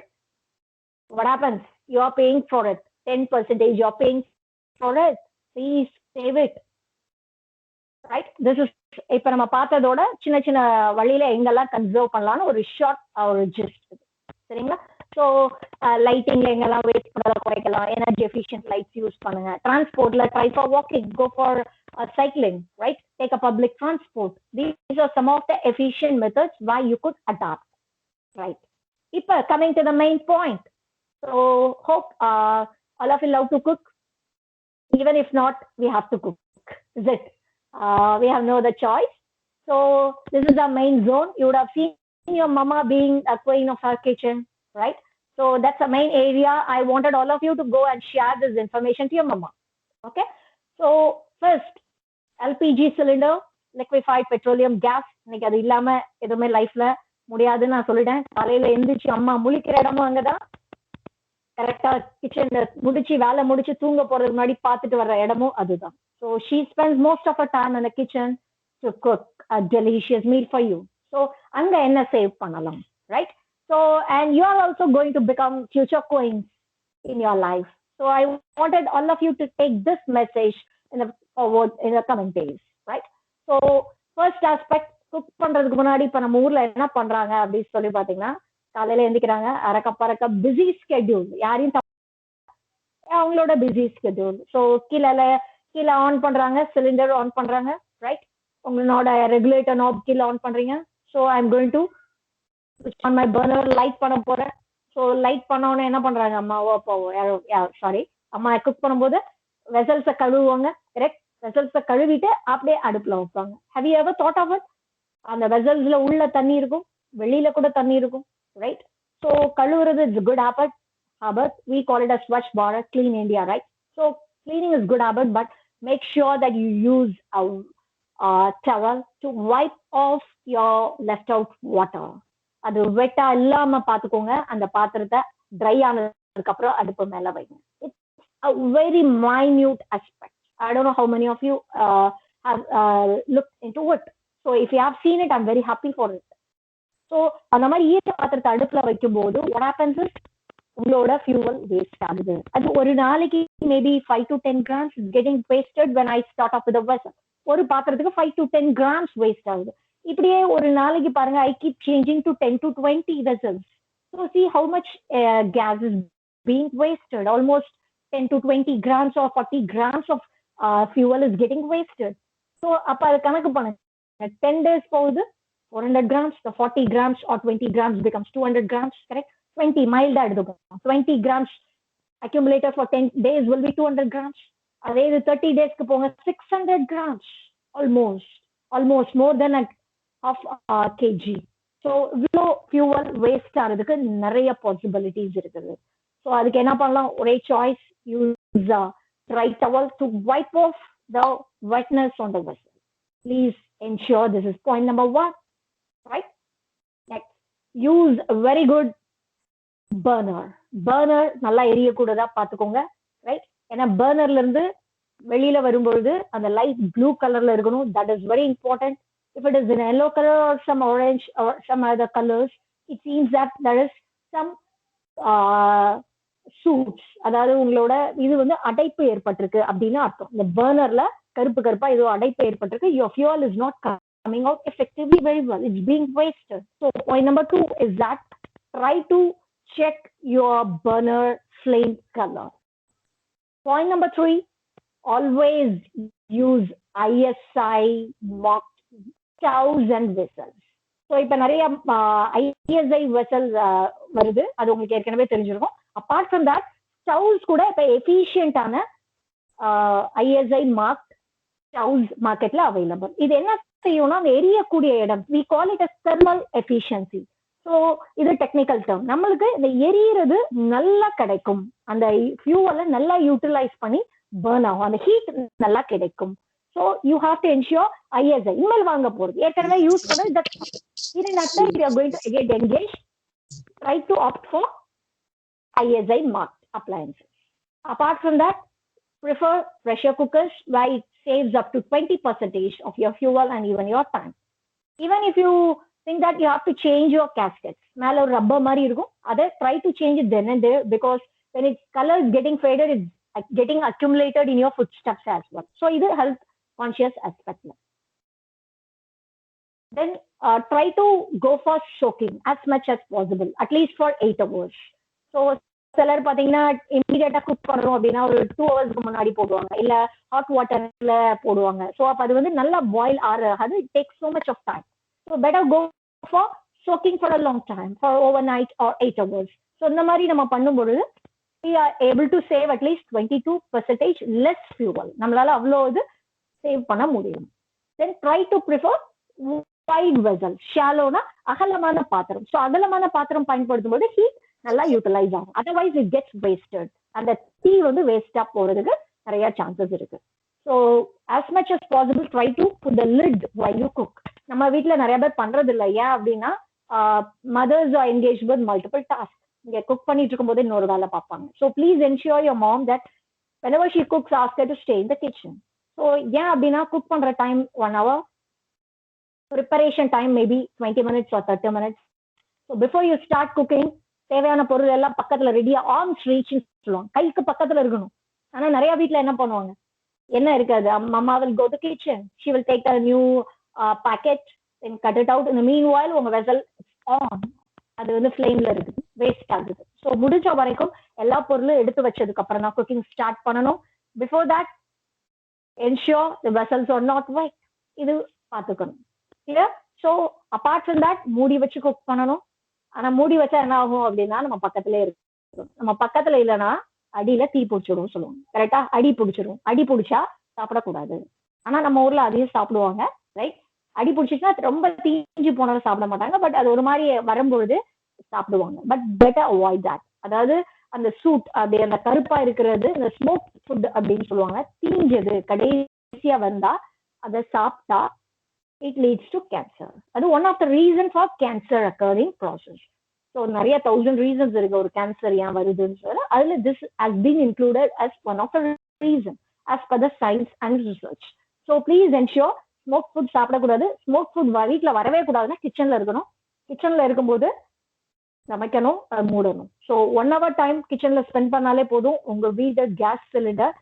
What happens? You are paying for it. 10% you are paying for it. Please save it. Right? This is இப்ப நம்ம பார்த்ததோட சின்ன சின்ன வழியில எங்கெல்லாம் conserve பண்ணலாம்னு ஒரு short ஒரு gist. சரிங்களா? ஸோ லைட்டிங்ல எங்கெல்லாம் வேஸ்ட் பண்ணலாம் குறைக்கலாம், எனர்ஜி எஃபிஷியன்ட் லைட்ஸ் யூஸ் பண்ணுங்க. டிரான்ஸ்போர்ட்ல try for walking, go for cycling, right? Take a public transport. These are some of the efficient methods why you could adapt, right? Ipa coming to the main point. So hope all of you love to cook. Even if not, we have to cook. Is it? We have no other choice. So this is our main zone. You would have seen your mama being a queen of her kitchen, right? So that's the main area. I wanted all of you to go and share this information to your mama. Okay? So first, LPG cylinder, liquefied petroleum gas. இன்னைக்கு அது இல்லாம எதுவுமே லைஃப்ல முடியாதுன்னு நான் சொல்லிட்டேன். காலையில எந்திரிச்சு அம்மா முழிக்கிற இடமும் அங்கதான், கரெக்டா கிச்சன்ல முடிச்சு வேலை முடிச்சு தூங்க போறதுக்கு முன்னாடி பார்த்துட்டு வர்ற இடமும் அதுதான். So she spends most of her time in the kitchen to cook a delicious meal for you. So அங்க என்ன சேவ் பண்ணலாம், right? So and you are also going to become future queens in your life. So I wanted all of you to take this message in the forward in the coming days, right? So first aspect, cook பண்றதுக்கு முன்னாடி இப்ப நம்ம ஊர்ல என்ன பண்றாங்க அப்படின்னு சொல்லி பாத்தீங்கன்னா, காலையில எந்திக்கிறாங்க, அரக்க பறக்க பிஸி ஸ்கெட்யூல், யாரையும் அவங்களோட பிஸி ஸ்கெட்யூல். ஸோ கீழே ஆன் பண்றாங்க, சிலிண்டர் ஆன் பண்றாங்க, ரைட்? உங்களோட ரெகுலேட்டர் நாப் கீழே ஆன் பண்றீங்க. So I am going to on my burner, light பண்ண போறேன். ஸோ லைட் பண்ண உடனே என்ன பண்றாங்க அம்மாவோ அப்பாவோ சாரி அம்மா குக் பண்ணும்போது வெசல்ஸை கழுவுவாங்க, கரெக்ட்? வெசல்ஸை கழுவிட்டு அப்படியே அடுப்புல வைப்பாங்க. Have you ever thought of it? அந்த வெசல்ஸ்ல உள்ள தண்ணி இருக்கும், வெளியில கூட தண்ணி இருக்கும், ரைட்? ஸோ கழுவுறது it's good habit. We call it as Swachh Bharat, Clean India, right? So cleaning is good habit, but make sure that you use a towel to wipe off your left out water. அது வெட்டா இல்லாம பாத்துக்கோங்க. அந்த பாத்திரத்தை try ஆனதுக்கு அப்புறம் அடுப்பு மேல வைங்க. It's a very minute aspect. I don't know how many of you have looked into it. So if you have seen it, I'm very happy for it. So அந்த மாதிரி ஈர பாத்திரத்தை அடுப்புல வைக்கும் போது what happens is உங்களோட fuel waste ஆகுது. அது ஒரு நாளைக்கு maybe 5 to 10 grams is getting wasted when I start off with a vessel. ஒரு பாத்திரத்துக்கு 5 to 10 grams வேஸ்ட் ஆகுது. இப்படியே ஒரு நாளைக்கு பாருங்க, I keep changing to 10 to 20 vessels. So see how much gas is being wasted. Almost 10 to 20 grams or 40 grams of fuel is getting wasted. So அப்ப அது கணக்கு பண்ணுங்க, 10 days போகுது 400 grams, the 40 grams or 20 grams becomes 200 grams, correct? 20 mild எடுத்துக்கோங்க. 20 grams accumulated for 10 days will be 200 grams. அதே இது 30 daysக்கு போங்க, 600 grams, almost more than a half kg. So இவ்வளோ ஃபியூவல் வேஸ்ட் ஆகிறதுக்கு நிறைய பாசிபிலிட்டிஸ் இருக்குது. ஸோ அதுக்கு என்ன பண்ணலாம்? ஒரே choice, use dry towel to wipe off the wetness on the vessel. Please ensure this is point number 1, right? Next, use a very good burner நல்லா எரியக்கூடதா பாத்துக்கோங்க, ரைட்? ஏன்னா பர்னர்ல இருந்து வெளியில வரும்பொழுது அந்த லைட் ப்ளூ கலர்ல இருக்கணும். That is very important. If it is in yellow color or some orange or some other colors, it seems that there is some shoots, அதாவது உங்களோட இது வந்து அடைப்பு ஏற்பட்டிருக்கு அப்படின்னு அர்த்தம். இந்த பர்னர்ல கருப்பா ஏதோ அடைப்பு ஏற்பட்டிருக்கு. your fuel is not coming out effectively very well. It's being wasted. So point number 2 is that try to check your burner flame color. Point number 3, always use ISI marked stoves and vessels. So இப்ப நிறைய ISI vessels வருது, அது உங்களுக்கு ஏற்கனவே தெரிஞ்சிருக்கும். Apart from that, stoves கூட இப்ப எஃபிஷியன்டான ISI marked stoves மார்க்கெட்ல அவைலபிள். இது என்ன செய்யும்னா, அந்த எரியக்கூடிய இடம், we call it as thermal efficiency. So இது டெக்னிக்கல் டேர்ம். நம்மளுக்கு இந்த எரியறது நல்லா கிடைக்கும், அந்த ஃபியூவலை நல்லா யூட்டிலைஸ் பண்ணி பர்ன் ஆகும், அந்த ஹீட் நல்லா கிடைக்கும். So you have to ensure ISI. இனிமேல் வாங்க போறது ஏற்கனவே யூஸ் பண்ண engage, try to opt for ISI marked appliances. Apart from that, prefer pressure cookers where it saves up to 20% of your fuel and even your time. Even if you think that you have to change your caskets, மேல ஒரு rubber மாதிரி இருக்கும், அதை try to change it then and there, because when its color is getting faded, it's getting accumulated in your footsteps as well. So இது health conscious aspect. Then try to go for soaking as much as possible, at least for 8 hours. So சிலர் பாத்தீங்கன்னா இமீடியட்டா cook பண்றோம் அப்படின்னா ஒரு 2 hours முன்னாடி போடுவாங்க, இல்ல ஹாட் வாட்டர்ல போடுவாங்க. ஸோ அப்ப அது வந்து நல்லா boil ஆறது, it takes so much of time. So better go for soaking for a long time, for overnight or 8 hours. So இந்த மாதிரி நம்ம பண்ணும்பொழுது we are able to save at least 22% less fuel. நம்மளால அவ்வளோ இது சேவ் பண்ண முடியும். Then try to prefer wide vessel, ஷாலோனா அகலமான பாத்திரம். ஸோ அகலமான பாத்திரம் பயன்படுத்தும் போது ஹீட் நல்லா யூட்டிலைஸ் ஆகும். அதர்வைஸ் இட் கெட்ஸ் வேஸ்டட், அந்த டீ வந்து வேஸ்டா போறதுக்கு நிறைய சான்சஸ் இருக்கு. So as much as possible try to put the lid while you cook. நம்ம வீட்டுல நிறைய பேர் பண்றது இல்லை. ஏன் அப்படின்னா mothers are engage with multiple task. இங்க குக் பண்ணிட்டு இருக்கும் போது இன்னொரு வேலை பார்ப்பாங்க. So please ensure your mom that whenever she cooks, ask her to stay in the kitchen. So ஏன் அப்படின்னா குக் பண்ற time 1 hour, preparation time maybe 20 minutes or 30 minutes. So before you start cooking, தேவையான பொருள் எல்லாம் பக்கத்துல ரெடியா, arms ரீச்னு சொல்லுவாங்க, கைக்கு பக்கத்துல இருக்கணும். ஆனா நிறைய வீட்டுல என்ன பண்ணுவாங்க, என்ன இருக்காது, அம்மா will go to kitchen, she will take a new packet and cut it out. In the meanwhile உங்க வெசல் ஆன், அது வந்து ஃப்ளேம்ல இருக்கு, வேஸ்ட் ஆகுது. ஸோ முடிஞ்ச வரைக்கும் எல்லா பொருளும் எடுத்து வச்சதுக்கு அப்புறம் தான் குக்கிங் ஸ்டார்ட் பண்ணணும். Before that ensure the vessels are not wet. இது பார்த்துக்கணும். இல்லையா? ஸோ அப்பார்ட் ஃப்ரம் தட் மூடி வச்சு குக் பண்ணணும். ஆனா மூடி வச்சா என்ன ஆகும் அப்படின்னா நம்ம பக்கத்திலே இருக்கும். நம்ம பக்கத்துல இல்லைன்னா அடியில தீ பிடிச்சிடும் சொல்லுவாங்க. கரெக்டா? அடி பிடிச்சிடும். அடி பிடிச்சா சாப்பிடக்கூடாது. ஆனா நம்ம ஊர்ல அதையும் சாப்பிடுவாங்க, ரைட்? அடி பிடிச்சிச்சுன்னா ரொம்ப தீஞ்சு போனாலும் சாப்பிட மாட்டாங்க. பட் அது ஒரு மாதிரி வரும்பொழுது சாப்பிடுவாங்க. But better avoid that. அதாவது அந்த சூட் அப்படி அந்த கருப்பா இருக்கிறது இந்த ஸ்மோக் ஃபுட் அப்படின்னு சொல்லுவாங்க. தீஞ்சது கடைசியா வந்தா அதை சாப்பிட்டா it leads to cancer. அது one of the reasons for cancer occurring process. So நிறைய 1000 reasons இருக்கு ஒரு கேன்சர் ஏன் வருதுன்னு சொல்ல. அதுல this has been included as one of the reason as per the science and research. So please ensure smoke food சாப்பிடக்கூடாது. Smoke food வீட்டுல வரவே கூடாதுன்னா கிச்சன்ல இருக்கணும். கிச்சன்ல இருக்கும்போது சமைக்கணும், மூடணும். ஸோ 1 hour டைம் கிச்சன்ல ஸ்பெண்ட் பண்ணாலே போதும். உங்க வீடு கேஸ் சிலிண்டர்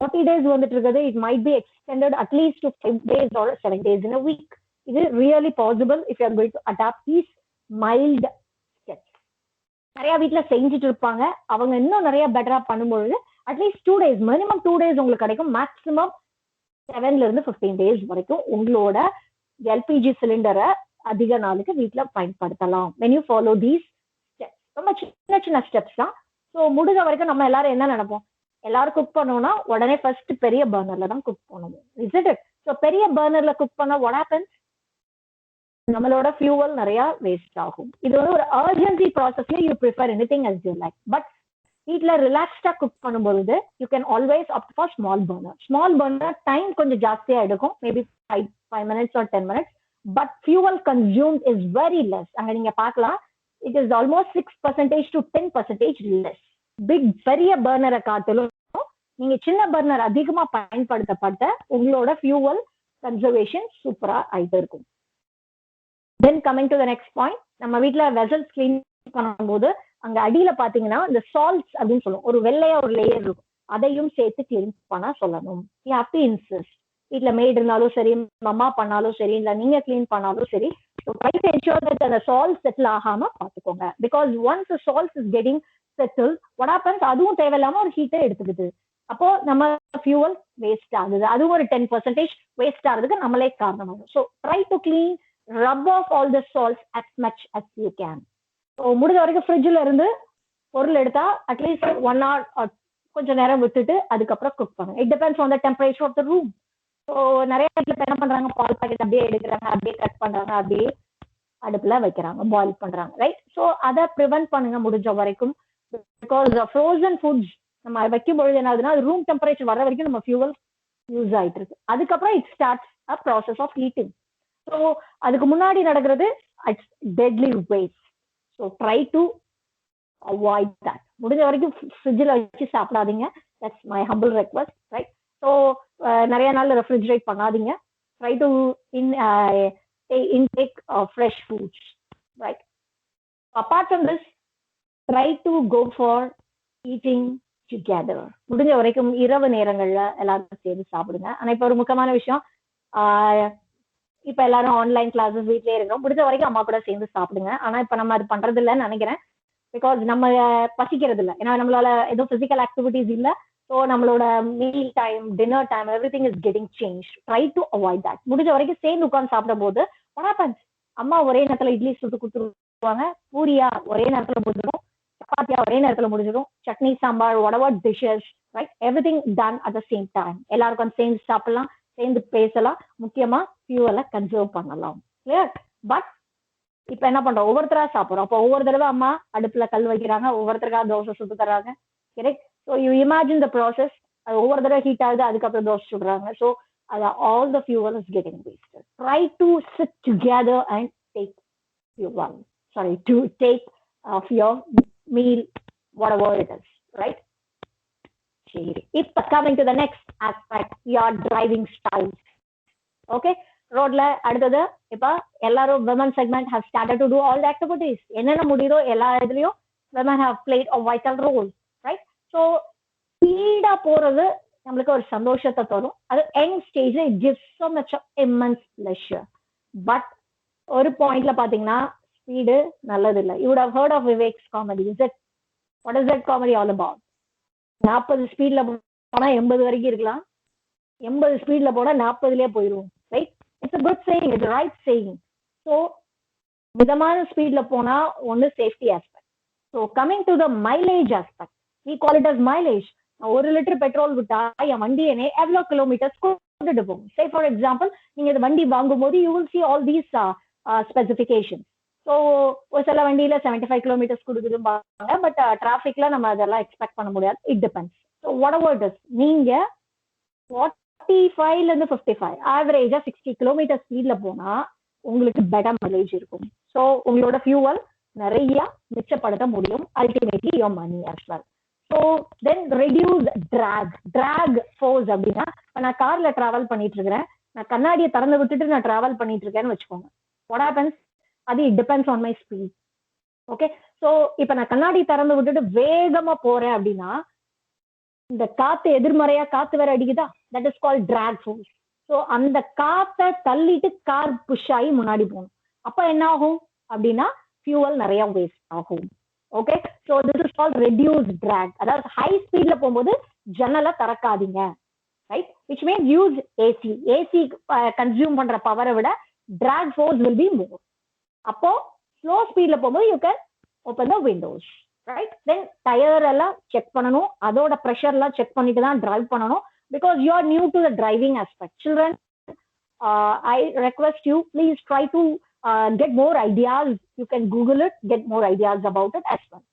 40 days வந்துட்டு இருக்குது. It might be extended at least to 5 days or 7 days in a week. இது really possible if you are going to adapt these mild steps. நிறைய வீட்டுல செஞ்சுட்டு இருப்பாங்க. அவங்க இன்னும் நிறைய பெட்டரா பண்ணும்பொழுது அட்லீஸ்ட் 2 days, மினிமம் 2 days உங்களுக்கு கிடைக்கும். மேக்ஸிமம் 7 இருந்து 15 days வரைக்கும் உங்களோட எல்பிஜி சிலிண்டரை அதிக நாளுக்கு வீட்டுல பயன்படுத்தலாம். when you follow these steps. ரொம்ப சின்ன சின்ன ஸ்டெப்ஸ் தான். ஸோ முடிஞ்ச வரைக்கும் நம்ம எல்லாரும் என்ன நினைப்போம், எல்லாரும் குக் பண்ணோம்னா உடனே ஃபர்ஸ்ட் பெரிய பர்னர்ல தான் குக் பண்ணுவோம். Is it? ஸோ பெரிய பர்னர்ல குக் பண்ணா what happens? நம்மளோட ஃபியூவல் நிறைய வேஸ்ட் ஆகும். இது வந்து ஒரு அர்ஜென்சி ப்ராசஸ்ல you prefer anything as you like. But வீட்டுல ரிலாக்ஸ்டா குக் பண்ணும்பொழுது you can always opt for small burner. Small burner time கொஞ்சம் ஜாஸ்தியா எடுக்கும், maybe 5 minutes or 10 minutes. But fuel consumed is very less. அங்க நீங்க பார்க்கலாம், it is almost 6% to 10% less. Big பெரிய பர்னரை காட்டிலும் நீங்க சின்ன பர்னர் அதிகமா பயன்படுத்தப்பட்ட உங்களோட ஃபியூவல் கன்சர்வேஷன் சூப்பரா ஆயிட்டு இருக்கும். தென் coming to the next point, நம்ம வீட்டுல வெசல்ஸ் கிளீன் பண்ணும்போது அங்க அடியில பாத்தீங்கன்னா இந்த சால்ட்ஸ் அப்படின்னு சொல்லுவோம், ஒரு வெள்ளையா ஒரு லேயர் இருக்கும், அதையும் சேர்த்து கிளீன் பண்ண சொல்லணும். You have to insist. வீட்டுல மேட் இருந்தாலும் சரி, அம்மா பண்ணாலும் சரி, இல்ல நீங்க கிளீன் பண்ணாலும் சரி, அந்த சால்ட் செட்டில் ஆகாம பாத்துக்கோங்க. Because once the salt is getting settle, what happens, அதுவும் தேவையில்லாம ஒரு ஹீட்டை எடுத்துக்குது. அப்போ நம்ம ஃபியூவல் வேஸ்ட் ஆகுது. அதுவும் ஒரு 10% வேஸ்ட் ஆகுறதுக்கு நம்மளே காரணமாகும். So try to clean, rub off all the salts as much as you can. ஸோ முடிஞ்ச வரைக்கும் ஃப்ரிட்ஜில் இருந்து பொருள் எடுத்தா அட்லீஸ்ட் 1 hour கொஞ்சம் நேரம் விட்டுட்டு அதுக்கப்புறம் குக் பண்ணுங்க. It depends on the temperature of the room. So நிறைய இடத்துல என்ன பண்றாங்க, பால் பாக்கெட் அப்படியே எடுக்கிறாங்க, அப்படியே கட் பண்றாங்க, அப்படியே அடுப்புல வைக்கிறாங்க, பாயில் பண்றாங்க, ரைட்? ஸோ அதை ப்ரிவென்ட் பண்ணுங்க முடிஞ்ச வரைக்கும். பிகாஸ் ஃப்ரோசன் ஃபுட்ஸ் நம்ம வைக்கும் பொழுது என்ன ஆகுதுன்னா, ரூம் டெம்பரேச்சர் வர வரைக்கும் நம்ம ஃபியூவல் யூஸ் ஆயிட்டு இருக்கு. அதுக்கப்புறம் it starts a process of heating. So அதுக்கு முன்னாடி நடக்கிறது it's deadly waste. So try to avoid that. முடிஞ்ச வரைக்கும் ஃப்ரிட்ஜில் வச்சு சாப்பிடாதீங்க. That's my humble request, right? So நிறைய நாள் ரெஃப்ரிஜரேட் பண்ணாதீங்க. Try to intake fresh foods, right? Apart from this, try to go for eating together. முடிஞ்ச வரைக்கும் இரவு நேரங்கள்ல எல்லாரும் சேர்ந்து சாப்பிடுங்க. ஆனா இப்ப ஒரு முக்கியமான விஷயம், இப்ப எல்லாரும் ஆன்லைன் கிளாஸஸ் வீட்லயே இருக்கிறோம். முடிஞ்ச வரைக்கும் அம்மா கூட சேர்ந்து சாப்பிடுங்க. ஆனா இப்ப நம்ம அது பண்றது இல்லைன்னு நினைக்கிறேன். பிகாஸ் நம்ம பசிக்கிறது இல்லை, ஏன்னா நம்மளால ஏதோ பிசிக்கல் ஆக்டிவிட்டிஸ் இல்லை. ஸோ நம்மளோட meal time, dinner time, every thing is getting change. Try to avoid that. முடிஞ்ச வரைக்கும் சேர்ந்து உட்காந்து சாப்பிடும் போது அம்மா ஒரே நேரத்துல இட்லி சுட்டு கொடுத்துருவாங்க, பூரியா ஒரே நேரத்துல முடிஞ்சிடும், சப்பாத்தியா ஒரே நேரத்துல முடிஞ்சிடும், chutney sambar whatever dishes, right, everything done at the same time. எல்லாருக்கும் சேர்ந்து சாப்பிடலாம், சேர்ந்து பேசலாம், முக்கியமா ஃபியூவலை கன்சர்வ் பண்ணலாம். கிளியர்? பட் இப்ப என்ன பண்றோம், ஒவ்வொருத்தரா சாப்பிடுறோம். அப்போ ஒவ்வொரு தடவை அம்மா அடுப்புல கல் வைக்கிறாங்க, ஒவ்வொருத்தருக்கா தோசை சுட்டு தர்றாங்க. Correct? So you imagine the process. அது ஒவ்வொரு தடவை ஹீட் ஆகுது, அதுக்கப்புறம் தோசை சுடுறாங்க. So all the fuel is getting wasted. Try to sit together and take fuel. Sorry, to take your meal, whatever it is, right? If coming to the next aspect, your driving styles. Okay, roadla adutha ipa ellarum women segment have started to do all the activities. Enna mudido ella idhiliyum women have played a vital role, right? So speed ah poradhu நம்மளுக்கு ஒரு சந்தோஷத்தை தரும். அது end ஸ்டேஜ்ல it gives so much of immense pleasure. But ஒரு பாயிண்ட்ல பாத்தீங்கன்னா speed நல்லது இல்லை. You would have heard of Vivek's comedy. Is it what is that comedy all about? 40 ஸ்பீட்ல போனா 80 வரைக்கும் இருக்கலாம், 80 ஸ்பீட்ல போனா 40லயே போயிடும். Right? It's a good saying, it's right saying. So மிதமான ஸ்பீட்ல போனா ஒன்னு safety aspect. So coming to the mileage aspect, we call it as mileage. 1 litre petrol விட்டா என் வண்டி என்ன எவ்வளவு கிலோமீட்டர்ஸ் கொண்டுட்டு போகும்? சே ஃபார் எக்ஸாம்பிள், நீங்க இந்த வண்டி வாங்கும் போது you will see all these specification. So ஒரு சில வண்டியில 75 கிலோமீட்டர்ஸ் கொடுக்குதும்பாங்க, பட் டிராஃபிக்ல நம்ம அதெல்லாம் எக்ஸ்பெக்ட் பண்ண முடியாது. It depends. So what ever it is, நீங்க 45ல இருந்து 55 ஆவரேஜா 60 கிலோமீட்டர் ஸ்பீட்ல போனா உங்களுக்கு பெட்டர் மைலேஜ் இருக்கும். ஸோ உங்களோட ஃபியூவல் நிறைய மிச்சப்படுத்த முடியும். Ultimately your money as well. So then reduce drag force. அப்படின்னா நான் கார்ல டிராவல் பண்ணிட்டு இருக்கிறேன், நான் கண்ணாடியை திறந்து விட்டுட்டு நான் டிராவல் பண்ணிட்டு இருக்கேன்னு வச்சுக்கோங்க. What happens? அது it depends on my speed. Okay, so இப்போ நான் கண்ணாடி திறந்து விட்டுட்டு வேகமா போறேன் அப்படின்னா இந்த காத்து எதிர்மறையா காத்து வேற அடிக்குதா, that is called drag force. So அந்த காத்தை தள்ளிட்டு கார் புஷ் ஆகி முன்னாடி போகணும். அப்ப என்ன ஆகும் அப்படின்னா ஃபியூவல் நிறைய வேஸ்ட் ஆகும். Okay, so this is called reduce drag. அதாவது ஹை ஸ்பீட்ல போகும்போது ஜன்னலை திறக்காதீங்க, right? Which means use AC. AC consume பண்ற பவரை விட drag force will be more. அப்போ ஸ்லோ ஸ்பீட்ல போகும்போது you can open the windows, right? Then tyre எல்லாம் செக் பண்ணணும், அதோட ப்ரெஷர் எல்லாம் செக் பண்ணிட்டு தான் டிரைவ் பண்ணணும். Because you are new to the driving aspect. Children, I request you, please try to get more ideas. You can Google it, get more ideas about it as well.